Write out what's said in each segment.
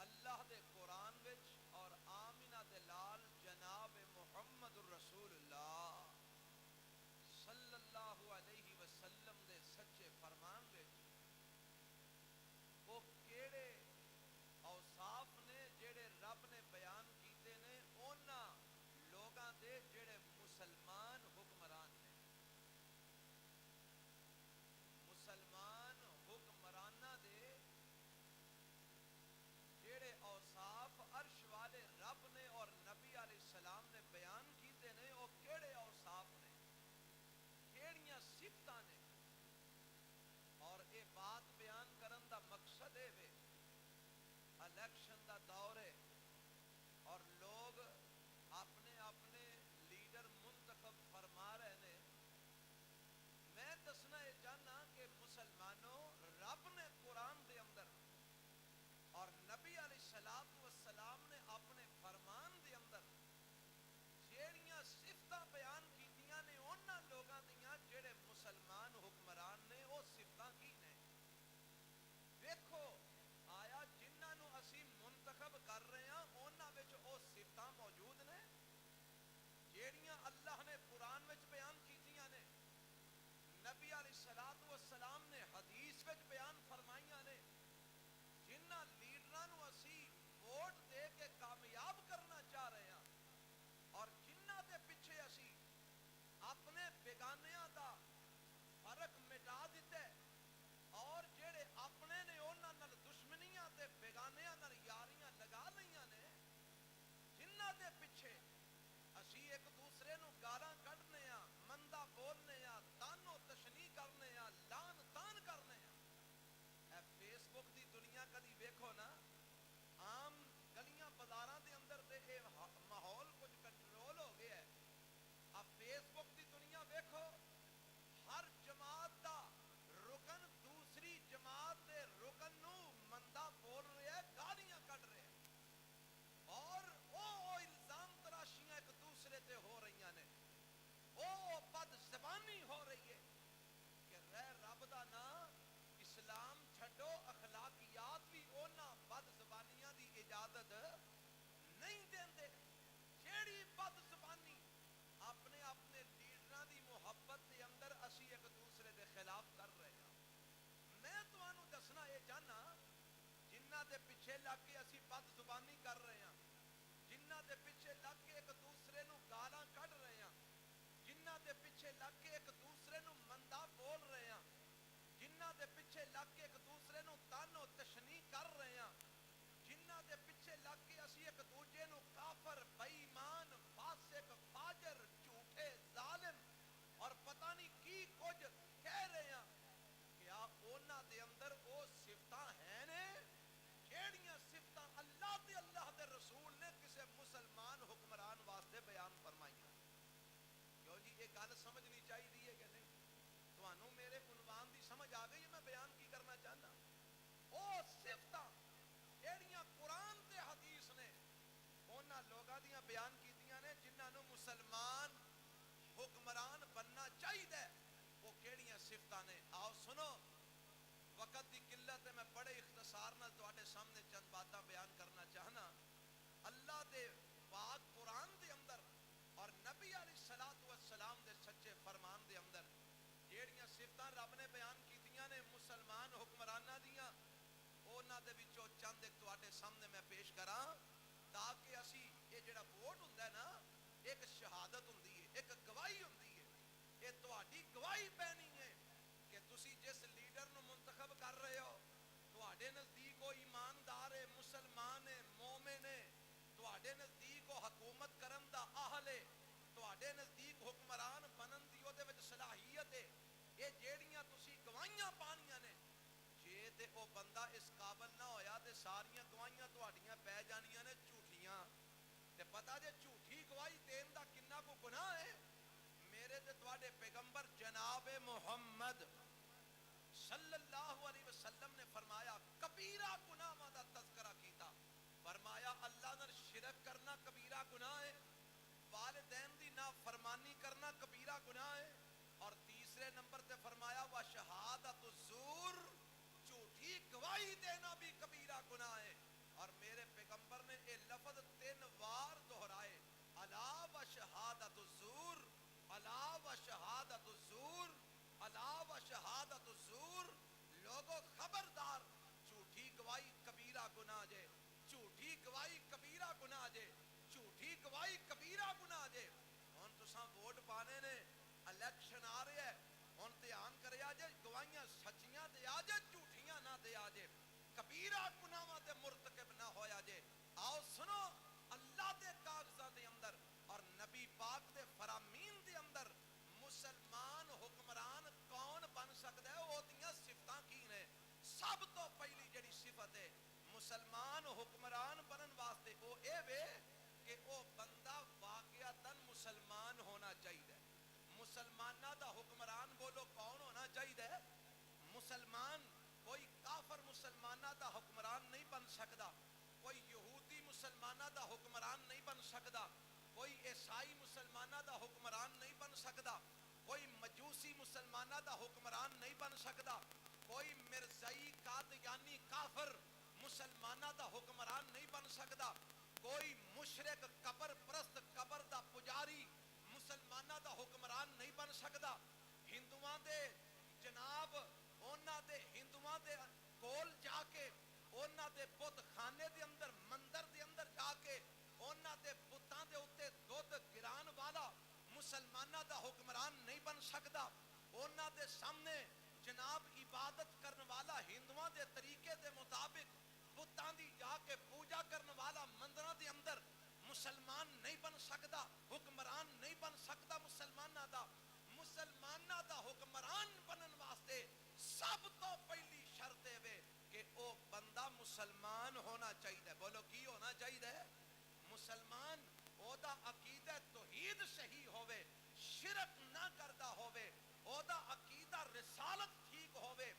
اللہ دے قرآن وچ اور آمینہ دے لال جناب محمد الرسول اللہ صلی اللہ علیہ وسلم دے سچے فرمان وچ وہ کیڑے اوصاف نے جڑے رب نے بیان کیتے نے اونا لوگاں دے جڑے مسلمان حکمران نے، مسلمان حکمرانہ دے جڑے اوصاف عرش والے رب نے اور نبی علیہ السلام نے بیان کیتے نے، وہ کیڑے اوصاف نے، کیڑیاں صفتاں نے۔ اور اے بات بیان کرن دا مقصد ہے وے الیکشن دا دور ہے اور لوگ اپنے اپنے لیڈر منتخب فرما رہے نے۔ میں دسنا یہ چاہنا کہ مسلمانوں، رب نے قرآن دے اندر اور نبی علیہ السلام نے اپنے فرمان دے اندر جیڑیاں صفتاں بیان کیتیاں نے انہاں لوگاں دیاں جڑے مسلمان حکمران نے، وہ صفتاں کی نے؟ دیکھو آیا جنہاں نو اسی منتخب کر رہے ہیں انہاں وچ او صفتاں موجود نے جیڑیاں اللہ نے قرآن وچ بیان کیتیاں نے، نبی علیہ السلام نے حدیث وچ بیان فرمائیاں نے، جنہاں لیڈراں نو اسی ووٹ دے کے کامیاب کرنا چاہ رہے ہیں اور جنہاں دے پیچھے اسی اپنے بیگانیاں دا فرق مٹا دیتے اور جڑے اپنے نے انہاں نال دشمنیاں تے بیگانیاں نال یاریاں لگا لیاں نے، جنہاں دے پیچھے اسی ایک دوسرے نو گالاں کڈنے ہاں، مندا بولنے ہاں، تانو تشنی کرنے ہاں، لان تان کرنے ہاں۔ اے فیس بک دی دنیا کدی ویکھو نا، عام گلیاں بازاراں دے اندر تے اے ماحول کچھ کنٹرول ہو گیا ہے۔ اب فیس بک دی دنیا ویکھو، ہر جماعت دا رکن دوسری جماعت دے رکن نو مندا بول رہا ہے، گالیاں کڈ رہا ہے اور او الزام تراشیاں ایک دوسرے تے ہو رہی نے، او بد زبانی ہو رہی ہے کہ رب دا نام اسلام چھڈو، اخلاقیات بھی اونا بد زبانیاں دی اجازت نہیں دیندے۔ جیڑی بد زبانی اپنے اپنے لیڈراں دی محبت دے اندر اسی ایک دوسرے دے خلاف کر رہے ہیں۔ میں تانوں دسنا یہ چاہنا جنہاں دے پیچھے لگ کے اسی بد زبانی کر رہے ہیں، جنہاں دے پیچھے لگ کے ایک دوسرے نو گالاں کڈ رہے ہیں، جنہاں دے پیچھے لگ کے ایک دوسرے نو مندا بول رہے ہیں، جنہاں دے پیچھے لگ کے ایک دوسرے نو تانو تشنی کر رہے ہیں، جنہاں دے پیچھے لگ کے اسی ایک دوجے نو کافر، بے ایمان، فاسق، فاجر، جھوٹے، ظالم اور پتہ نہیں کی کچھ کہہ رہے ہیں، کیا اونا دے اندر او صفتاں ہیں نے جیڑیاں صفتاں اللہ دے رسول نے کسے مسلمان حکمران واسطے بیان فرمائیاں؟ کیوں جی یہ گل سمجھنی چاہیے کہ نہیں؟ تانوں میرے عنوان دی سمجھ آ گئی ہے میں بیان کی کرنا چاہنا؟ او صفتاں جیڑیاں قرآن تے حدیث نے انہاں لوگاں دیاں بیان کیتیاں نے جنہاں نو مسلمان حکمران بننا چاہیے، وہ کیڑیاں صفتاں نے؟ آؤ سنو، وقت دی قلت ہے، میں بڑے اختصار نال تواڈے سامنے چند باتاں بیان کرنا چاہنا۔ اللہ دے پاک قرآن دے اندر اور نبی علیہ السلام دے سچے فرمان دے اندر جیڑیاں صفتاں رب نے بیان کیتیاں نے مسلمان حکمراناں دیاں، انہاں دے وچوں چند ایک تواڈے سامنے میں پیش کراں تاکہ اسی یہ جڑا ووٹ ہوندا ہے نا، ایک شہادت ہوندی ہے، ایک گواہی ہوندی ہے، یہ تواڈی گواہی پینی ہے کہ تسی جس لیڈر نو منتخب کر رہے ہو تواڈے نزدیک وہ ایماندار ہے، مسلمان ہے، مومن ہے، تواڈے نزدیک وہ حکومت کرن دا اہل ہے، تواڈے نزدیک حکمران بنن دی او دے وچ صلاحیت ہے۔ یہ جیڑیاں تسی گواہیاں پانیاں نے، جے تے او بندہ اس قابل نہ ہویا تے ساریاں گواہیاں تواڈیاں پہ جانیاں نے جھوٹیاں، تے پتہ جے جھوٹی گواہی دین دا کنا کو گناہ ہے؟ میرے تے تواڈے پیغمبر جناب محمد صلی اللہ علیہ وسلم نے فرمایا کبیرہ گناہ دا تذکرہ کیتا، فرمایا اللہ نال شرک کرنا کبیرہ گناہ ہے، والدین دی نافرمانی کرنا کبیرہ گناہ ہے، اور تیسرے نمبر تے فرمایا وشہادت الزور، جھوٹی گواہی دینا بھی کبیرہ گناہ ہے۔ اور میرے گواہی کبیرہ گناہ جے ہن تساں ووٹ پانے نے الیکشن آ رہا ہے ہن دھیان کریا جے گواہیاں سچیاں دیا جے جھوٹیاں نہ دیا جے کبیرہ گناہاں دے مرتکب نہ ہویا جے آؤ سنو اللہ دے کاغذاں دے اندر اور نبی پاک دے فرامین دے اندر مسلمان حکمران کون بن سکدا ہے او دیاں صفتاں کی نے سب تو پہلی جڑی صفت ہے مسلمان حکمران بنن واسطے او اے وے کہ او بندہ واقعتاً مسلمان ہونا چاہیے مسلمانہ دا حکمران بولو کون ہونا چاہیے مسلمان کوئی کافر مسلمانہ دا حکمران نہیں بن سکدا کوئی یہودی مسلمانہ دا حکمران نہیں بن سکدا کوئی عیسائی مسلمانہ دا حکمران نہیں بن سکدا کوئی مجوسی مسلمانہ دا حکمران نہیں بن سکدا کوئی مرزائی قادیانی کافر مسلمانہ دا حکمران نہیں بن سکدا کوئی مشرک قبر پرست قبر دا پجاری مسلمانہ دا حکمران نہیں بن سکدا ہندوؤں دے جناب اونا دے ہندوؤں دے کول جا کے اونا دے بت خانے دے اندر مندر دے اندر جا کے اونا دے بتاں دے اتے دودھ گران والا مسلمانہ دا حکمران نہیں بن سکدا اونا دے سامنے جناب عبادت کرنے والا ہندوؤں دے طریقے دے مطابق بتاں دی جا کے پوجا کرنے والا مندراں دے اندر مسلمان نہیں بن سکدا حکمران نہیں بن سکدا مسلمانہ دا حکمران بنن واسطے سب تو پہلی شرط ہے کہ او بندہ مسلمان ہونا چاہیے بولو کی ہونا چاہیے مسلمان او دا عقیدہ توحید صحیح ہووے شرک نہ کردا ہووے او دا عقیدہ رسالت ٹھیک ہووے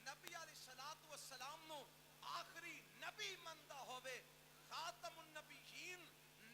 نبی علیہ الصلوۃ والسلام نو آخری نبی مندا ہووے خاتم النبیین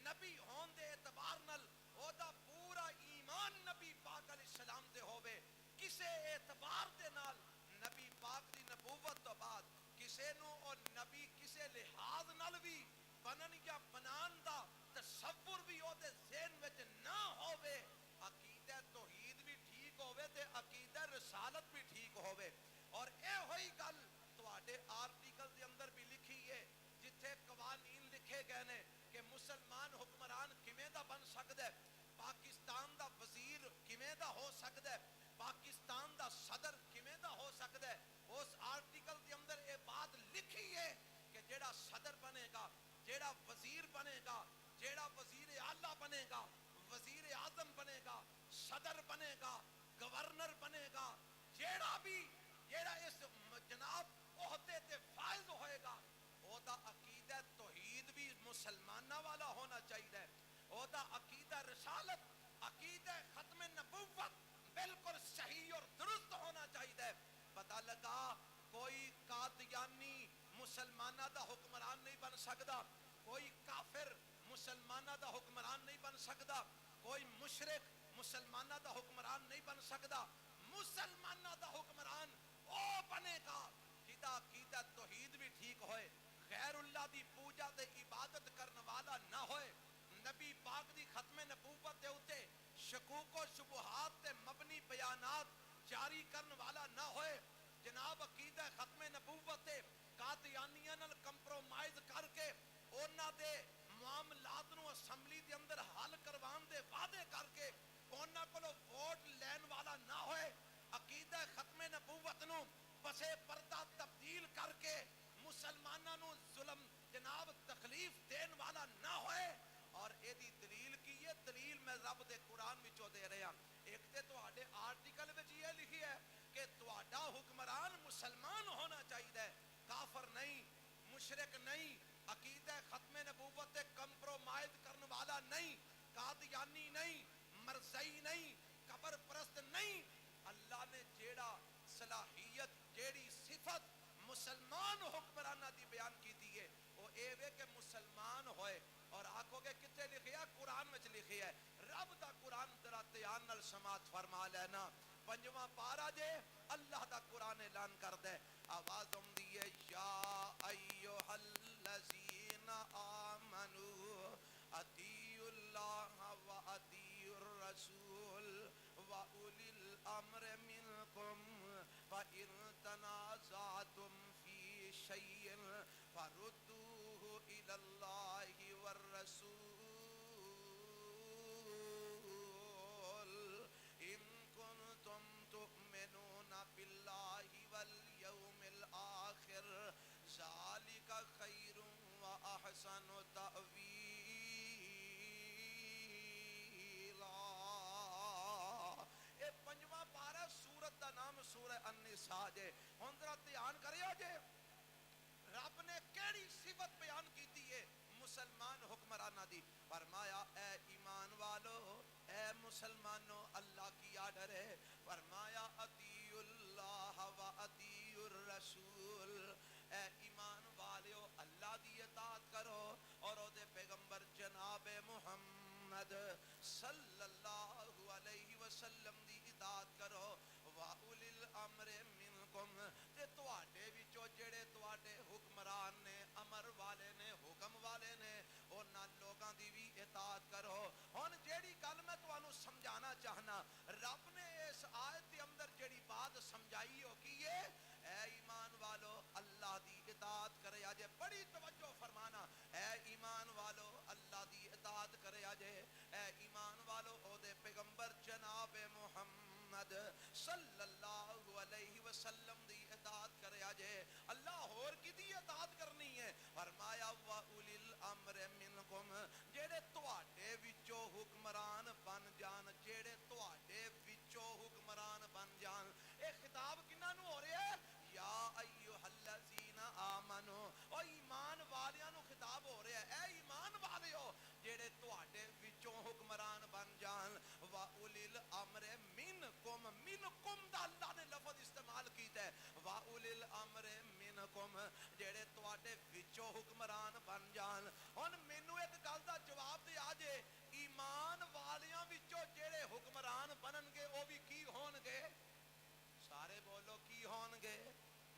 نبی ہون دے اعتبار نال او دا پورا ایمان نبی پاک علیہ السلام دے ہووے کسے اعتبار دے نال نبی پاک دی نبوت تو بعد کسے نو او نبی کسے لحاظ نال بھی بنن یا بنان دا تصور بھی او دے ذہن وچ نہ ہووے عقیدہ توحید بھی ٹھیک ہووے تے عقیدہ رسالت بھی ٹھیک ہووے اور اے ہوئی گل تواڈے آرٹیکل دے اندر بھی لکھی ہے جتھے قوانین لکھے گئے نے کہ مسلمان حکمران کیویں دا بن سکدا ہے پاکستان دا وزیر کیویں دا ہو سکدا ہے پاکستان دا صدر کیویں دا ہو سکدا ہے اس آرٹیکل دے اندر اے بات لکھی ہے کہ جیڑا صدر بنے گا جیڑا وزیر بنے گا جیڑا وزیر اعلیٰ بنے گا وزیر اعظم بنے گا صدر بنے گا گورنر بنے گا جیڑا اس جناب عہدے تے فائز ہوئے گا او دا عقیدہ توحید بھی مسلمانہ والا ہونا چاہیے او دا عقیدہ رسالت عقیدہ ختم نبوت بالکل صحیح اور درست ہونا چاہیے پتہ لگا کوئی قادیانی مسلمانہ دا حکمران نہیں بن سکدا کوئی کافر مسلمانہ دا حکمران نہیں بن سکدا کوئی مشرک مسلمانہ دا حکمران نہیں بن سکدا مسلمانہ دا حکمران او بنے گا جدا عقیدہ توحید بھی ٹھیک ہوئے غیر اللہ دی پوجا تے عبادت کرنے والا نہ ہوئے نبی پاک دی ختم نبوت دے اتے شکوک و شبہات تے مبنی بیانات جاری کرنے والا نہ ہوئے جناب عقیدہ ختم نبوت تے قادیانیاں نال کمپرومائز کر کے اونا دے معاملات نو اسمبلی دے اندر حل کروان دے وعدے کر کے اونا کولو ووٹ لین والا نہ ہوئے عقیدہ ختم نبوت نو پسے پردہ تبدیل کر کے مسلمانہ نو ظلم جناب تکلیف دین والا نہ ہوئے اور اے دی دلیل کی ہے دلیل میں رب دے قرآن وچوں دے رہا ایک تے تواڈے آرٹیکل وچ یہ لکھی ہے کہ تواڈا حکمران مسلمان ہونا چاہیے کافر نہیں مشرک نہیں عقیدہ ختم نبوت تے کمپرومائز کرنے والا نہیں قادیانی نہیں مرزائی نہیں قبر پرست نہیں اللہ نے جیڑا صلاحیت جیڑی صفت مسلمان حکمرانہ دی بیان کی دیئے وہ اے وے کہ مسلمان ہوئے اور آنکھوں کے کتے لکھیا قرآن میں لکھی ہے رب دا قرآن درہ تیان نل سماعت فرما لینا پنجواں پارا جے اللہ دا قرآن اعلان کر دے آواز ہم دیئے یا ایوہ الذین آمنوا اطیعوا اللہ و اطیعوا الرسول و اولی الامر منکم فَإِن تَنَازَعْتُمْ فِي شَيْءٍ فَرُدُّوهُ إِلَى اللَّهِ وَالرَّسُولِ النساء جے ہن ذرا دھیان کریو جے رب نے کیڑی صفت بیان کیتی ہے مسلمان حکمرانہ دی فرمایا اے ایمان والو اے مسلمانوں اللہ کی آرڈر ہے فرمایا اطیعوا اللہ و اطیعوا الرسول اے ایمان والو اللہ دی اطاعت کرو اور او دے پیغمبر جناب محمد صلی اللہ علیہ وسلم دی اطاعت کرو واولی الامر منکم تے تواڈے وچوں جڑے تواڈے حکمران نے امر والے نے حکم والے نے انہاں لوگاں دی بھی اطاعت کرو ہن جیڑی گل میں تانوں سمجھانا چاہنا رب نے اس آیت دے اندر جیڑی بات سمجھائی ہو کی ہے اے ایمان والو اللہ دی اطاعت کرے اجے بڑی توجہ فرمانا اے ایمان والو اللہ دی اطاعت کرے اجے اے ایمان والو او دے پیغمبر جناب محمد صلی اللہ علیہ وسلم دی اطاعت کرے اجے اللہ اور کی دی اطاعت کرنی ہے فرمایا واولی الامر منکم جڑے تواڈے وچوں حکمران بن جان جڑے تواڈے وچوں حکمران بن جان اے خطاب کنہاں نوں ہو رہا ہے یا ایھا الذین آمنو او ایمان والیاں نوں خطاب ہو رہا ہے اے ایمان والیو جڑے تواڈے وچوں حکمران بن جان واولی الامر منکم منکم دا اللہ نے لفظ استعمال کیتا ہے واولی الامر منکم جڑے تواڈے وچوں حکمران بن جان ہن مینوں ایک گل دا جواب دے آجے ایمان والیاں وچوں جڑے حکمران بنن گے او بھی کی ہون گے سارے بولو کی ہون گے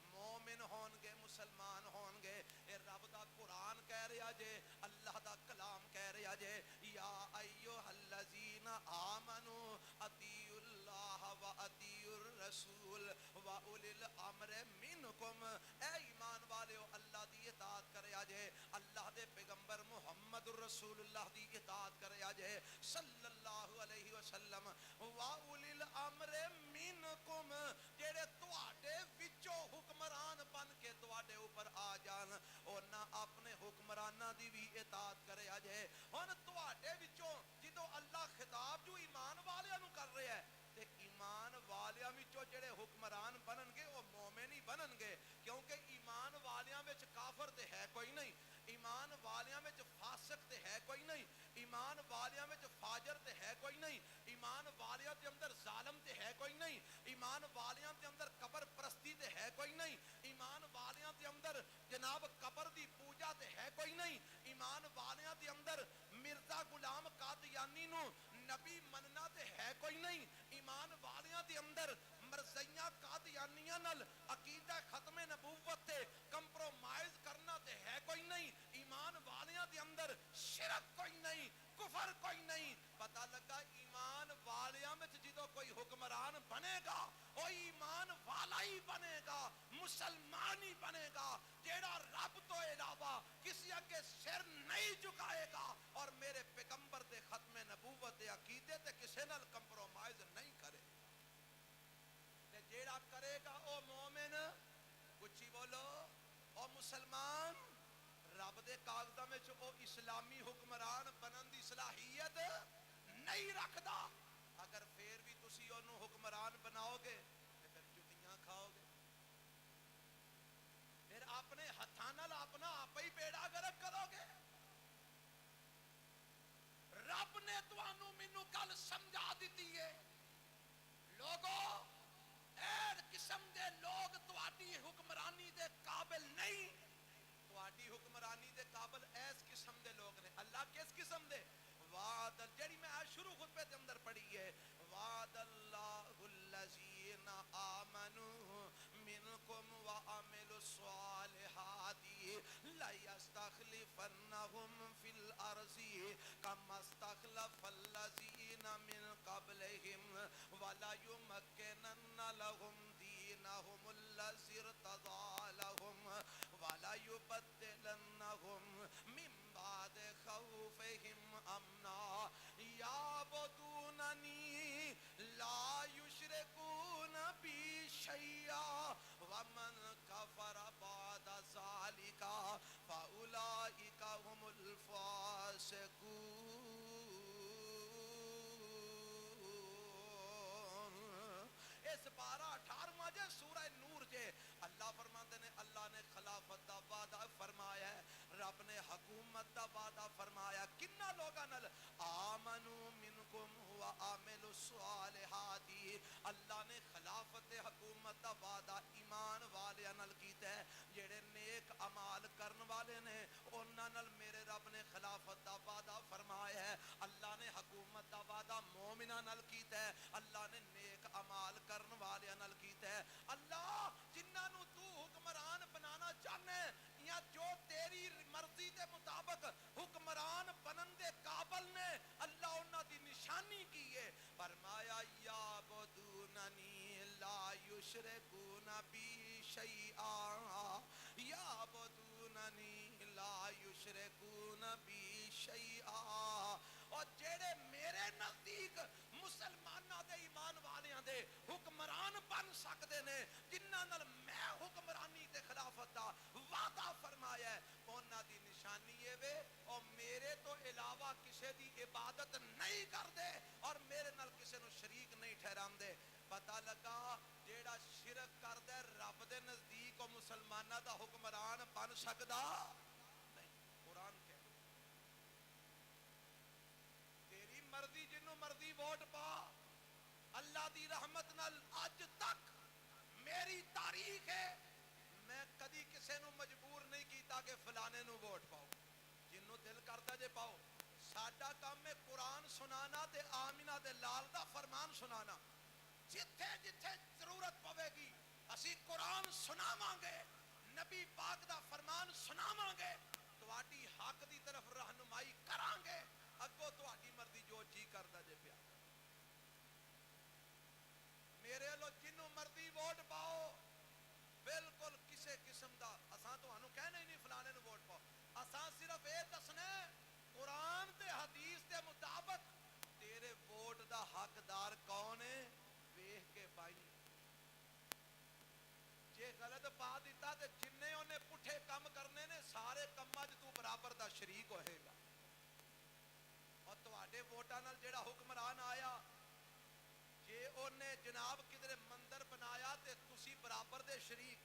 مومن ہون گے مسلمان ہون گے اے رب دا قرآن کہہ رہا جے اللہ دا کلام کہہ رہا جے یا ایھا الذین آمنو اطیعوا اللہ و اطیعوا الرسول و اولی الامر منکم اے ایمان والو اللہ دی اطاعت کریا جے اللہ دے پیغمبر محمد رسول اللہ دی اطاعت کریا جے صلی اللہ علیہ وسلم و اولی الامر منکم جڑے تواڈے وچوں حکمران بن کے تواڈے اوپر آ جان انہاں اپنے حکمراناں دی بھی اطاعت کرے اجے ہن تواڈے وچوں جدوں اللہ خطاب جو ایمان والیاں نوں کر رہا ہے تے ایمان والیاں وچوں جڑے حکمران بنن گے وہ مومن ہی بنن گے کیونکہ ایمان والیاں وچ کافر تے ہے کوئی نہیں ایمان والیاں وچ فاسق تے ہے کوئی نہیں ایمان والیاں وچ فاجر تے ہے کوئی نہیں ایمان والیاں دے اندر ظالم تے ہے کوئی نہیں ایمان والیاں دے اندر قبر پرستی تے ہے کوئی نہیں ایمان والیاں دے اندر جناب قبر دی پوجا تے ہے کوئی نہیں ایمان والیاں دے اندر مرزا غلام قادیانی نو نبی مننا تے ہے کوئی نہیں ایمان والیاں دے اندر مرزیاں قادیانیاں نال عقیدہ ختم نبوت تے کمپرومائز کرنا تے ہے کوئی نہیں ایمان والیاں دے اندر شرک کوئی نہیں کفر کوئی نہیں پتہ لگا ایمان والیاں میں جدو کوئی حکمران بنے گا وہ ایمان والا ہی بنے گا مسلمان ہی بنے گا جیڑا رب تو علاوہ کسی اگے سر نہیں جھکائے گا اور میرے پیغمبر دے ختم نبوت دے عقیدے تے کسے نال کمپرومائز نہیں کرے تے جیڑا کرے گا او مومن کچھی بولو او مسلمان رب دے کاغذاں وچ او اسلامی حکمران بنن دی صلاحیت نہیں رکھدا اگر پھر بھی تسی اونوں حکمران بناؤ گے تے پھر جتیاں کھاؤ گے پھر اپنے ہتھاں نال اپنا آپ ہی بیڑا گرک کرو گے رب نے تانوں مینوں گل سمجھا دتی ہے لوگو اے قسم دے لوگ تہاڈی حکمرانی دے قابل نہیں تہاڈی حکمرانی دے قابل ایس قسم دے لوگ نے اللہ کس قسم دے وعد جڑی میں شروع خطبے دے اندر پڑھی ہے وعد اللہ الذین آمنوا منکم وعملوا الصالحات لیستخلفنہم فی الارض کما استخلف الذین من قبلہم ولیمکنن لہم دینہم الذی ارتضی لہم ولیبدلنہم من بعد خوفہم امنا یعبدوننی لا یشرکون بی شیئا ومن کفر بعد ذالک فاولئک هم الفاسقون اس 12-18 جے سورہ الصالحات. اللہ نے خلافت حکومت دا وعدہ ایمان والیاں نال کیتا ہے. جڑے نیک اعمال کرن والے نے انہاں نال میرے رب نے خلافت دا وعدہ فرمایا ہے. اللہ نے حکومت دا وعدہ مومناں نال کیتا ہے. اللہ نے نیک اعمال کرن والیاں نال کیتا ہے. اللہ جنہاں نو تو حکمران بنانا چاہنا ہے یا جو تیری مرضی دے مطابق حکمران بنن دے قابل نے, اللہ انہاں دی نشانی کی ہے. فرمایا یا بدوننی لا یشرکون بی شیئا, یا بدوننی لا یشرکون بی شیئا. اور جڑے میرے نزدیک مسلماناں دے ایمان والیاں دے حکمران بن سکتے نے, جنہاں نال میں حکمرانی تے خلافت دا وعدہ فرمایا ہے, انہاں دی نشانی اے وے اور میرے تو علاوہ کسے دی عبادت نہیں کردے اور میرے نال کسے نو شریک نہیں ٹھہراندے. پتہ لگا جیڑا شرک کردا رب دے نزدیک او مسلماناں دا حکمران بن سکدا نہیں. قرآن کہہ تیری مرضی جنوں مرضی ووٹ پا, اللہ دی رحمت نال اج تک میری تاریخ ہے میں کدی کسے نو مجبور نہیں کیتا کہ فلانے نو ووٹ پاؤ, جنوں دل کردا جے پاؤ. ساڈا کام ہے قرآن سنانا تے آمینہ دے لال دا فرمان سنانا. جتھے جتھے ضرورت پوے گی اسی قرآن سناواں گے, نبی پاک دا فرمان سناواں گے, تواڈی حق دی طرف رہنمائی کران گے. اگوں تواڈی مرضی جو جی کردا جے پیا میرے لو جنوں مرضی ووٹ پاؤ. بالکل کسے قسم دا اساں تانوں کہنا ہی نہیں فلانے نو ووٹ پاؤ. اساں صرف اے دسنا قرآن تے حدیث دے مطابق تیرے ووٹ دا حقدار کون ہے ویکھ کے پائی. جے غلط پا دیتا تے جننے اونے پٹھے کم کرنے نے سارے کماں وچ تو برابر دا شریک ہوئے گا. اور تواڈے ووٹاں نال جیڑا حکمران آیا جے اونے جناب کدھر مندر بنایا تے تسی برابر دے شریک,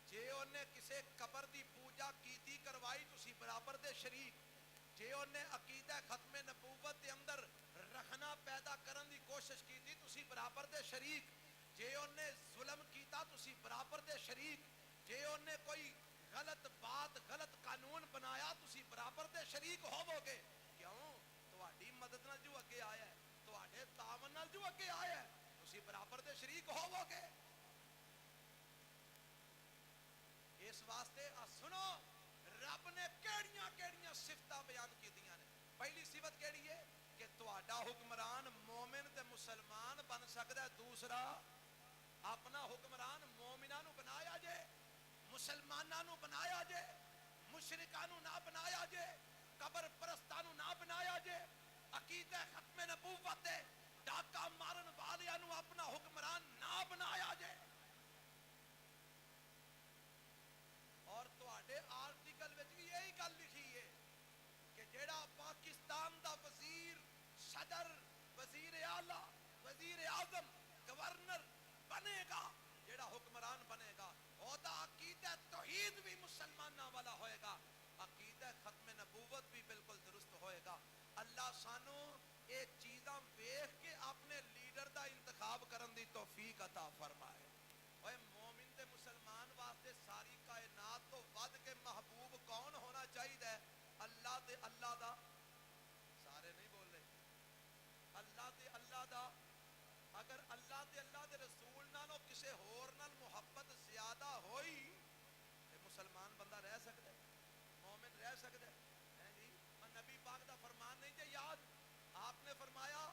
جے اونے کسے قبر دی پوجا کیتی کروائی تسی برابر دے شریک, جے اونے عقیدہ ختم نبوت دے اندر رکھنا پیدا کرن دی کوشش کیتی تسی برابر دے شریک, جے اونے ظلم کیتا تسی برابر دے شریک, جے اونے کوئی غلط بات غلط قانون بنایا تسی برابر دے شریک ہوو گے. کیوں تواڈی مدد نال جو اگے آیا ہے, تواڈے تعاون نال جو اگے آیا ہے, تسی برابر دے شریک ہوو گے. اس واسطے سنو رب نے کیڑیاں کیڑیاں صفتاں بیان کیتیاں نے. پہلی صفت کیڑی ہے کہ تواڈا حکمران مومن تے مسلمان بن سکدا ہے. دوسرا اپنا حکمران مومناں نو بنایا جے, مسلماناں نو بنایا جے, مشرکاں نو نہ بنایا جے, قبر پرستاں نو نہ بنایا جے, عقیدہ ختم نبوت تے ڈاکا مارن والیاں نو اپنا حکمران نہ بنایا جے. اور تواڈے آرٹیکل وچ بھی یہی گل لکھی ہے کہ جیڑا پاکستان دا وزیر صدر وزیر اعلی وزیر اعظم گورنر بنے گا, جیڑا حکمران بنے گا او دا عقیدہ توحید بھی مسلماناں والا ہوئے گا, عقیدہ ختم نبوت بھی بالکل درست ہوئے گا. اللہ سانو اے چیزاں ویکھ کے اپنے لیڈر دا انتخاب کرن دی توفیق عطا فرمائے. اوے مومن تے مسلمان واسطے ساری کائنات تو ود کے محبوب کون ہونا چاہیے؟ اللہ تے اللہ دا, سارے نہیں بول رہے, اللہ تے اللہ دا. اگر اللہ تے اللہ دے رسول نالوں کسے ہور نال محبت زیادہ ہوئی تے مسلمان بندہ رہ سکتا ہے, مومن رہ سکتا ہے جی. اور نبی پاک دا فرمان نہیں جے یاد, آپ نے فرمایا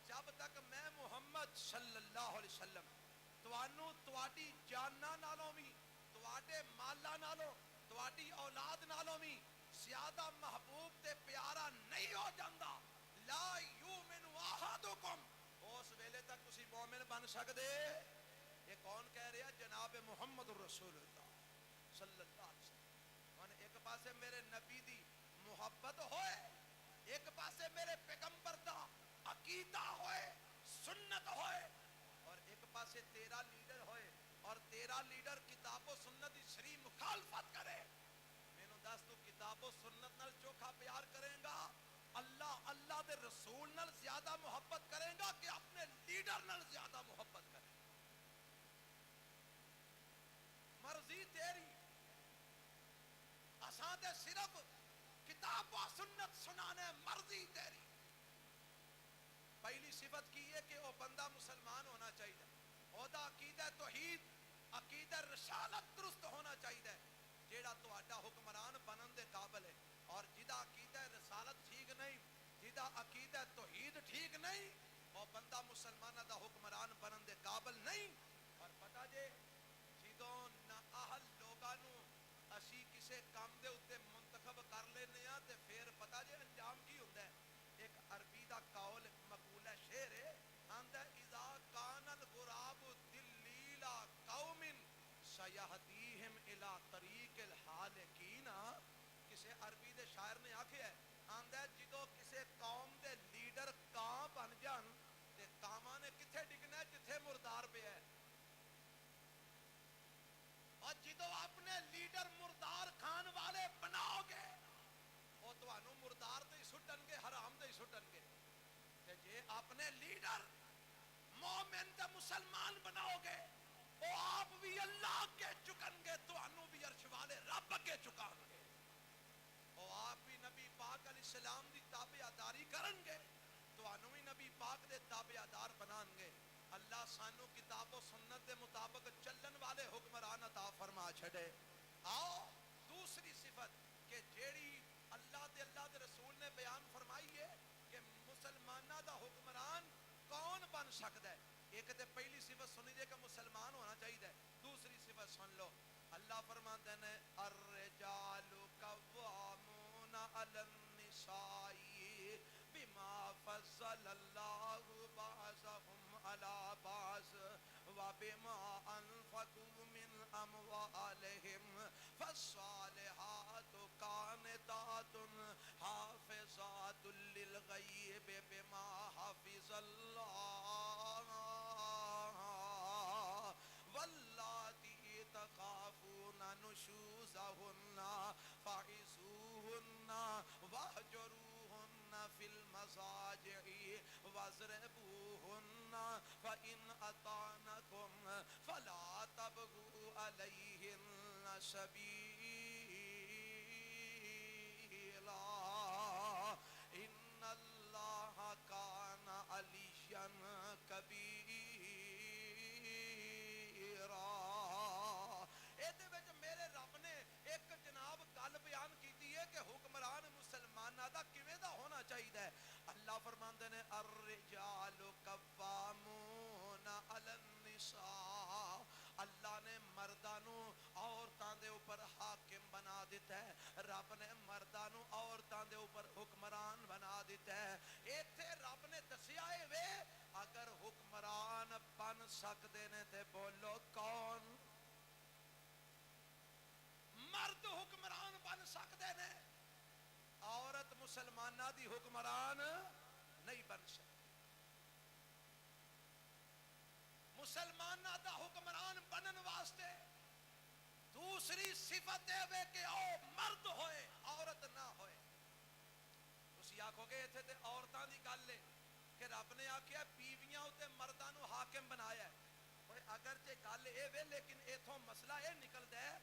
جب تک میں محمد صلی اللہ علیہ وسلم توانو تواڈی جاناں نالوں بھی تواڈے مالاں نالوں تواڈی اولاد نالوں بھی زیادہ محبوب تے پیارا نہیں ہو جاندا, لا یؤمن احدکم, اس ویلے تک تسی مومن بن سکدے. یہ کون کہہ رہا؟ جناب محمد رسول اللہ صلی اللہ علیہ وسلم. اور ایک پاسے میرے نبی دی محبت ہوئے, ایک پاسے میرے پیغمبر دا عقیدہ ہوئے, سنت ہوئے, اور ایک پاسے تیرا لیڈر ہوئے اور تیرا لیڈر کتاب و سنت دی شریح مخالفت کرے. مینوں دس تو کتاب و سنت نال چوکھا پیار کریں گا, اللہ اللہ دے رسول نال زیادہ محبت کریں گا کہ اپنے لیڈر نال زیادہ محبت کرے. مرضی تیری، اساں تے صرف کتاب و سنت سنانے، مرضی تیری. پہلی صفت کی ہے کہ وہ بندہ مسلمان ہونا چاہیے، اودا عقیدہ توحید، عقیدہ رسالت درست ہونا چاہیے، جیڑا تہاڈا حکمران بنن دے قابل ہے. اور جدا عقیدہ رسالت ٹھیک نہیں، جدا عقیدہ توحید ٹھیک نہیں، وہ بندہ مسلمانہ دا حکمران بنن دے قابل نہیں. اور پتہ جے جدوں نا اہل لوگاں نو اسی کسے کام دے اوتے منتخب کر لینے ہاں تے پھر پتہ جے انجام کی ہوندا ہے. ایک عربی دا قول مقولہ شعر ہے، آندا اذا کان الغراب دلیل قوم سیہدیہم الی طریق الحالکین. کسے عربی دے شاعر نے آکھیا ہے، آندا جدوں کسے قوم دے لیڈر کاں بن جان تے کاواں نے کتھے ڈگنا ہے؟ جتھے مردار پیا ہے. اور جدوں اپنے لیڈر مردار کھان والے بناؤ گے وہ تانوں مردار تے ہی سٹن گے، حرام تے ہی سٹن گے. تے جے اپنے لیڈر مومن تے مسلمان بناؤ گے وہ آپ بھی اللہ کے چکن گے، تانوں بھی عرش والے رب کے چکان گے. وہ آپ بھی نبی پاک علیہ السلام دی تابعداری کرن گے، تانوں بھی نبی پاک دے تابعدار بنان گے. اللہ سانو کتاب و سنت دے مطابق چلن والے حکمران عطا فرما چھڑے. آؤ دوسری صفت کہ جیڑی اللہ دے رسول نے بیان فرمائی ہے کہ مسلمانہ دا حکمران کون بن سکتا ہے. ایک تے پہلی صفت سنی جے کہ مسلمان ہونا چاہیے. دوسری صفت سن لو، اللہ فرماتے ہیں الرجال قوامون علی النساء بما فضل اللہ بعضهم علی بعض وبما انفقوا من اموالهم فالصالحات قانتات حافظات للغیب بما حفظ اللہ واللاتی تخافون نشوزهن فعظوهن واهجروهن في المضاجع واضربوهن فإن أطعنكم فلا تبغوا عليهن سبيلا إن الله كان عليا كبيرا. میرے رب نے ایک جناب گل بیان کی ہے کہ حکمران مسلمانہ دا کیویں دا ہونا چاہیے. اللہ فرماندے نے الرجال قوامون علی النساء، اللہ نے مردانوں عورتاں دے اوپر حاکم بنا دیتا ہے. رب نے مردانوں عورتاں دے اوپر حکمران بنا دیتا ہے. ایتھے رب نے دسیا ہے وے اگر حکمران بن سکدے نے تے بولو کون؟ مرد حکمران بن سکتے نے، عورت مسلمانہ دی حکمران نہیں بن سکتی. مسلمانہ دا حکمران بنن واسطے دوسری صفت ہے کہ او مرد ہوئے عورت نہ ہوئے. تسی آکھو گے ایتھے تے عورتاں دی گل ہے کہ رب نے آکھیا بیویاں تے مرداں نو حاکم بنایا ہے. اگرچہ گل اے وے لیکن ایتھوں مسئلہ اے نکلدا ہے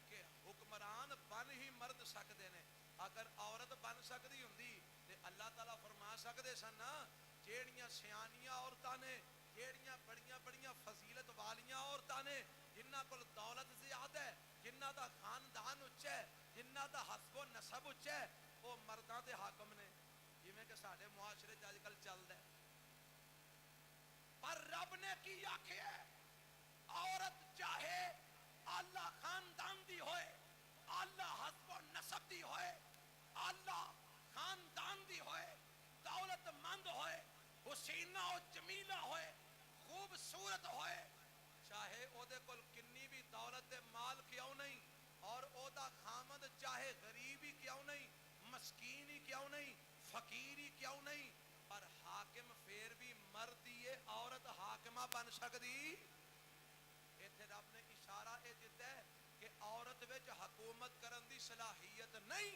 کہ حکمران بن ہی مرد سکتے نے. اگر عورت بن سکتی ہوندی تے اللہ تعالیٰ فرما سکتے سن نا جیڑیاں سیانیاں عورتاں نے، جیڑیاں بڑیاں بڑیاں فضیلت والیاں عورتاں نے، جنہاں کول دولت زیادہ ہے، جنہاں دا خاندان اچھا ہے، جنہاں دا حسب و نسب اچھا ہے، وہ مرداں دے حاکم نے جویں کہ ساڈے معاشرے اج کل چلدا ہے. پر رب نے کی آکھیا ہے عورت چاہے اللہ خاندان دی ہوئے، اللہ حسب و نسب دی ہوئے، اللہ خاندان دی ہوئے، دولت مند ہوئے، حسینہ و جمیلہ ہوئے، خوبصورت ہوئے، چاہے او دے کول کنی بھی دولت مال کیوں نہیں، اور او دا خامد چاہے غریب ہی کیوں نہیں، مسکین ہی کیوں نہیں، فقیر ہی کیوں نہیں، پر حاکم پھر بھی مرد ہی ہے. عورت حاکمہ بن سکتی؟ ایتھے رب نے اشارہ اے دیتا ہے کہ عورت وچ حکومت کرن دی صلاحیت نہیں.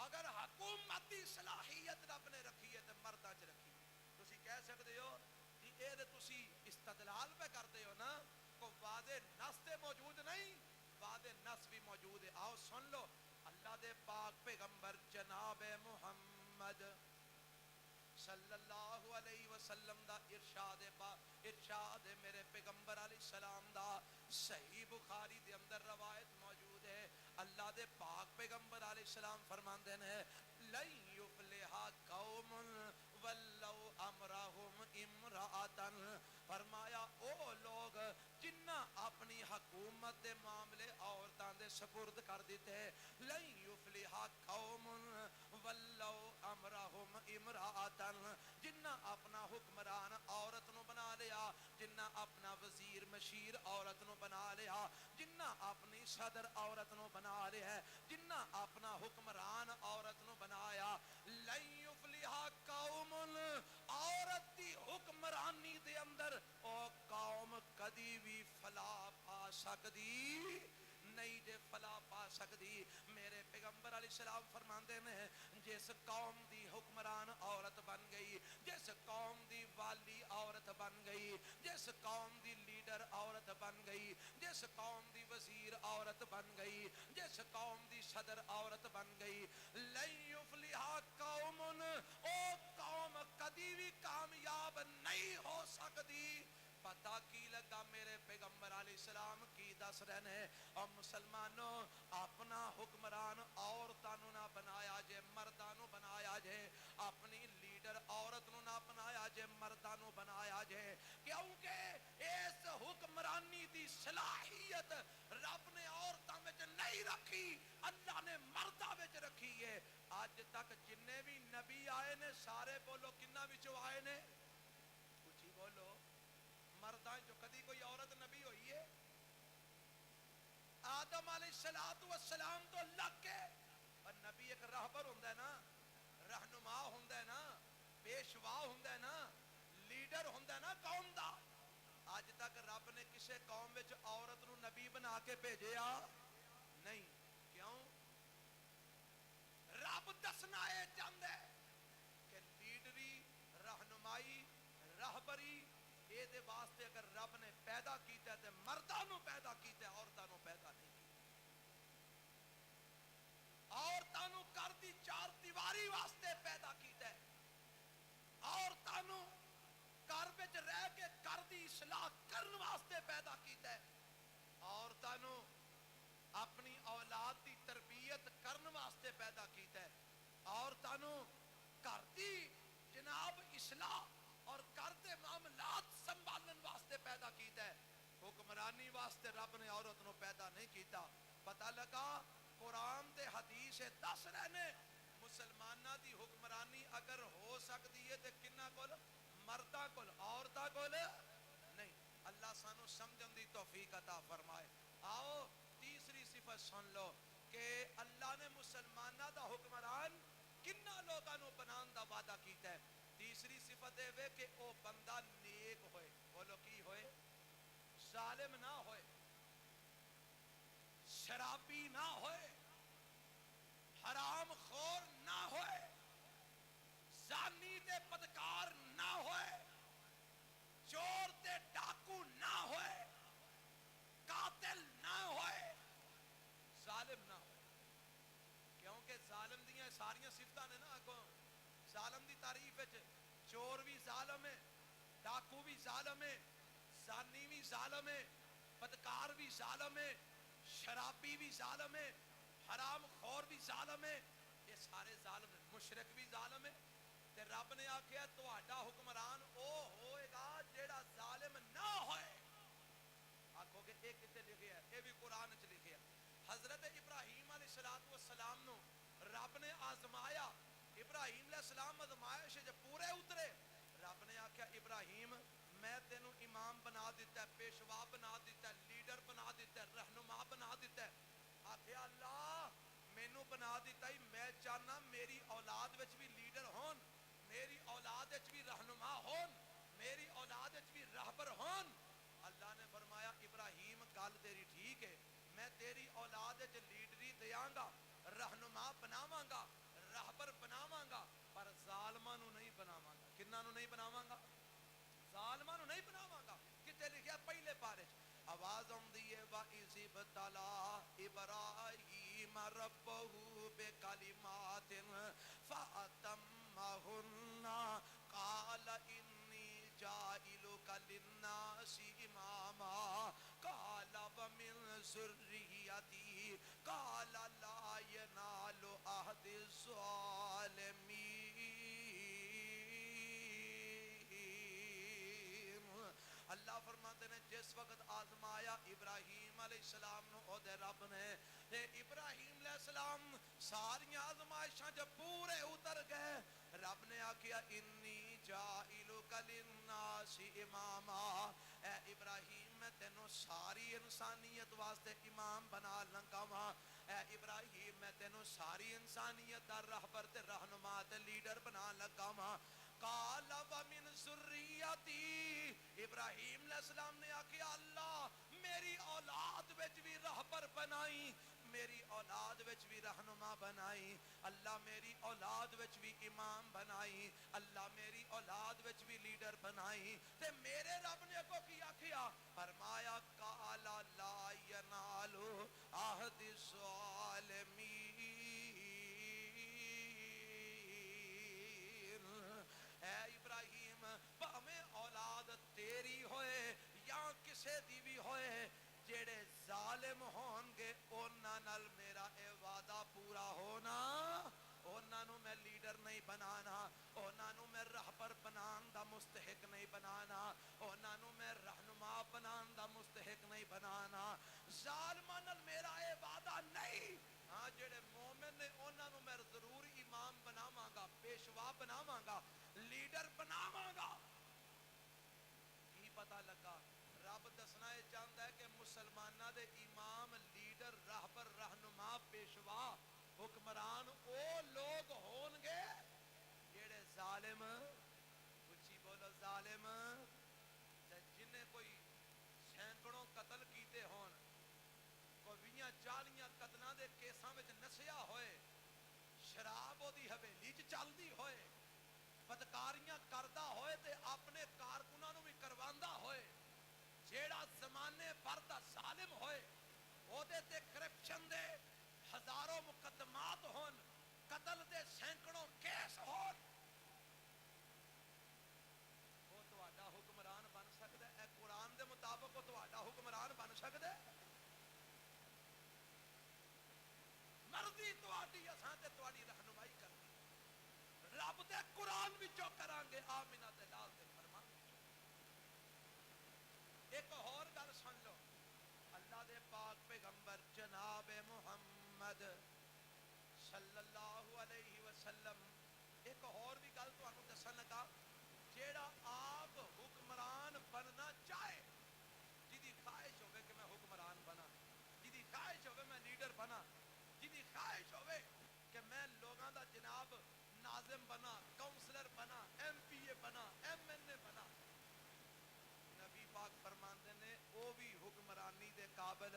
اگر حکومت دی صلاحیت رب نے رکھی ہے تے مرداں چ رکھی. تسی کہہ سکدے ہو کہ اے استدلال پہ کرتے ہو نا، کو واضح نص تے موجود نہیں، واضح نص بھی موجود ہے. آؤ سن لو اللہ دے پاک پیغمبر جناب محمد صلی اللہ علیہ وسلم دا ارشاد میرے پیغمبر علیہ السلام دا صحیح بخاری دے اندر روایت موجود ہے. اللہ دے پاک پیغمبر علیہ السلام فرماندے ہیں لن یفلح قوم ولو امرہم امرأۃ، فرمایا او لوگ جنہ اپنی حکومت دے معاملے عورتاں دے سپرد کر دیتے، لن یفلح قوم ولو امرہم امرأۃ، جنہ اپنا حکمران عورت نو بنا لیا، جنہ اپنا وزیر مشیر عورت نو بنا لیا، جنہ اپنی صدر عورت نو بنا لیا ہے، جنہ اپنا حکمران عورت نو بنایا، لن یفلح قوم، عورت دی حکمرانی دے اندر او قوم کدی بھی فلاح پا سکدی نہیں جے فلاح پا سکدی. میرے پیغمبر علیہ السلام فرماندے نے جس قوم دی حکمران عورت بن گئی، جس قوم دی والی عورت بن گئی، جس قوم دی لیڈر عورت بن گئی، جس قوم دی وزیر عورت بن گئی، جس قوم دی صدر عورت بن گئی، لن یفلح قوم، او قوم کدی بھی کامیاب نہیں ہو سکتی. پتہ کی لگا میرے پیغمبر علیہ السلام کی دس رہنے اور مسلمانوں اپنا حکمران عورتاں نو نہ بنایا جے مرداں نو بنایا جے، اپنی لیڈر عورت نو نہ بنایا جے مرداں نو بنایا جے، کیونکہ اس حکمرانی دی صلاحیت رب نے عورتاں وچ نہیں رکھی، اللہ نے مرداں وچ رکھی ہے. آج تک جننے بھی نبی آئے نے سارے بولو کنہ وچوں آئے نے، کچھ بولو مرداں جو کدی کوئی عورت نبی ہوئی ہے؟ آدم علیہ السلام تو لگ کے، اور نبی ایک راہبر ہوندہ ہے نا، رہنما ہوندہ ہے نا، پیشوا ہوندہ ہے نا، لیڈر ہوندہ ہے نا قوم دا. آج تک رب نے کسے قوم وچ عورت نو نبی بنا کے بھیجیا نہیں. کیوں؟ رب دسنا اے چاہندے کہ لیڈری، رہنمائی، راہبری اے دے واسطے اگر رب نے پیدا کیتا ہے تے مرداں نو پیدا کیتا ہے، عورتاں نو پیدا نہیں کیتا. عورتاں نو کر دی چار دیواری واسطے پیدا کیتا ہے، عورتاں نو گھر وچ رہ کے گھر دی اصلاح کرن واسطے پیدا کیتا ہے، عورتاں نو اپنی اولاد دی تربیت کرن واسطے پیدا کیتا ہے، عورتاں نو گھر دی جناب اصلاح اور گھر دے معاملات سنبھالن واسطے پیدا کیتا ہے. حکمرانی واسطے رب نے عورت نو پیدا نہیں کیتا. پتہ لگا قرآن تے حدیث دس رہنے مسلمانہ دی حکمرانی اگر ہو سکتی ہے تے کنہ کول؟ مردہ کول، عورتہ کول نہیں. اللہ سانو سمجھن دی توفیق عطا فرمائے. آؤ تیسری صفت سن لو کہ اللہ نے مسلمانہ دا حکمران کنہ لوگاں نو بنان دا وعدہ کیتا ہے. تیسری صفت ہے کہ او بندہ نیک ہوئے. بولو کی ہوئے؟ ظالم نہ ہوئے، شرابی نہ ہوئے، حرام خور نہ ہوئے، زانی تے بدکار نہ ہوئے، چور تے ڈاکو نہ ہوئے، قاتل نہ ہوئے، ظالم نہ ہوئے. کیونکہ ظالم دیاں ساریاں صفتاں نے نا، اگوں ظالم دی تعریف ہے، چور بھی ظالم ہے، ڈاکو بھی ظالم ہے، زانی بھی ظالم ہے، بدکار بھی ظالم ہے، شرابی بھی ظالم ہے، حرام خور بھی ظالم ہے. یہ سارے ظالم ہیں. مشرک بھی ظالم ہے. تے رب نے آکھیا تہاڈا حکمران او ہوئے گا جیڑا ظالم نہ ہوئے. آکھو کہ ایک کتے لکھے ہے، یہ بھی قرآن چ لکھے ہے. حضرت ابراہیم علیہ السلام نو رب نے آزمایا. ابراہیم علیہ السلام آزمائش جب پورے اترے، رب نے آکھیا ابراہیم میں تینوں امام بنا دیتا ہے، پیشوا بنا دیتا ہے، لیڈر بنا دیتا ہے، رہنما بنا دیتا ہے. آکھیا اللہ مینوں بنا دیتا ہی، میں چاہنا میری اولاد وچ بھی لیڈر ہون، میری اولاد وچ بھی رہنما ہون، میری اولاد وچ بھی راہبر ہون. اللہ نے فرمایا ابراہیم گل تیری ٹھیک ہے، میں تیری اولاد وچ لیڈری دیاں گا، رہنما بناواں گا، راہبر بناواں گا، پر ظالماں نو نہیں بناواں گا. کناں نو نہیں بناواں گا؟ ظالماں نو نہیں بناواں گا. ابتلا ابراہیم ربہ بکلمات فاتمہن قال انی جاعلک للناس اماما قال ومن ذریتی قال لا ینال عہد الظالمین۔ اللہ فرماتے ہیں جس وقت آزمایا ابراہیم علیہ السلام نو او دے رب نے تے ابراہیم علیہ السلام ساری آزمائشاں جب پورے اتر گئے رب نے آکھیا انی جاعلک للناس اماما، اے ابراہیم میں تینوں ساری انسانیت واسطے امام بنا لگا وا، اے ابراہیم میں تینوں ساری انسانیت دا رہبر تے رہنما تے لیڈر بنا لگا وا۔ قال ومن ذریتی، ابراہیم علیہ السلام نے آکھیا اللہ میری اولاد وچ بھی رہبر بنائی، میری اولاد وچ بھی رہنما بنائی، اللہ میری اولاد وچ بھی امام بنائی، اللہ میری اولاد وچ بھی لیڈر بنائی۔ تے میرے رب نے کو کی آکھیا فرمایا قال لا ینال عہد الظالمین، اے ابراہیم بھاویں اولاد تیری ہوئے یا کسے دی بھی ہوئے جیڑے ظالم ہون گے انہاں نال میرا اے وعدہ پورا ہونا، انہاں نو میں لیڈر نہیں بنانا، انہاں نو میں رہبر بنان دا مستحق نہیں بنانا، انہاں نو میں رہنما بنان دا مستحق نہیں بنانا، ظالماں نال میرا اے وعدہ نہیں۔ ہاں جڑے مومن نے انہاں نو میں ضرور امام بناواں گا، پیشوا بناواں گا، لیڈر بناواں گا۔ کی پتہ لگا رب دسنا یہ چاہتا ہے کہ مسلمانہ دے امام لیڈر راہبر رہنما پیشوا حکمران او لوگ ہون گے جیڑے ظالم، اچھی بولو ظالم، جنہیں کوئی سینکڑوں قتل کیتے ہون، کوئی 20-40 قتلاں دے کیساں وچ نسیا ہوئے، شراب دی حویلی چ چلدی ہوئے، بدکاریاں کردہ ہوئے تے اپنے کارکناں نو بھی کرواندا ہوئے، جیڑا زمانے پر دا ظالم ہوئے او دے تے کرپشن دے ہزاروں مقدمات ہون، قتل دے سینکڑوں کیس ہون، وہ تہاڈا حکمران بن سکدا ہے؟ اے قرآن دے مطابق وہ تہاڈا حکمران بن سکدا ہے؟ مرضی تہاڈی اساں تے تہاڈی رہنمائی کرنی رب دے قرآن وچوں کران گے، آمینہ تے لال دے فرمان وچوں۔ ایک اور گل سن لو، اللہ دے پاک پیغمبر جناب محمد صلی اللہ علیہ وسلم ایک اور بھی گل تانوں دسن لگا، جیڑا آپ حکمران بننا چاہے، جدی خواہش ہوئے کہ میں حکمران بنا، جدی خواہش ہوئے میں لیڈر بنا، جدی خواہش ہوئے کہ میں لوگاں دا جناب ناظم بنا، کونسلر بنا، ایم پی اے بنا، ایم این اے بنا، نبی پاک فرماندے نے او بھی حکمرانی دے قابل،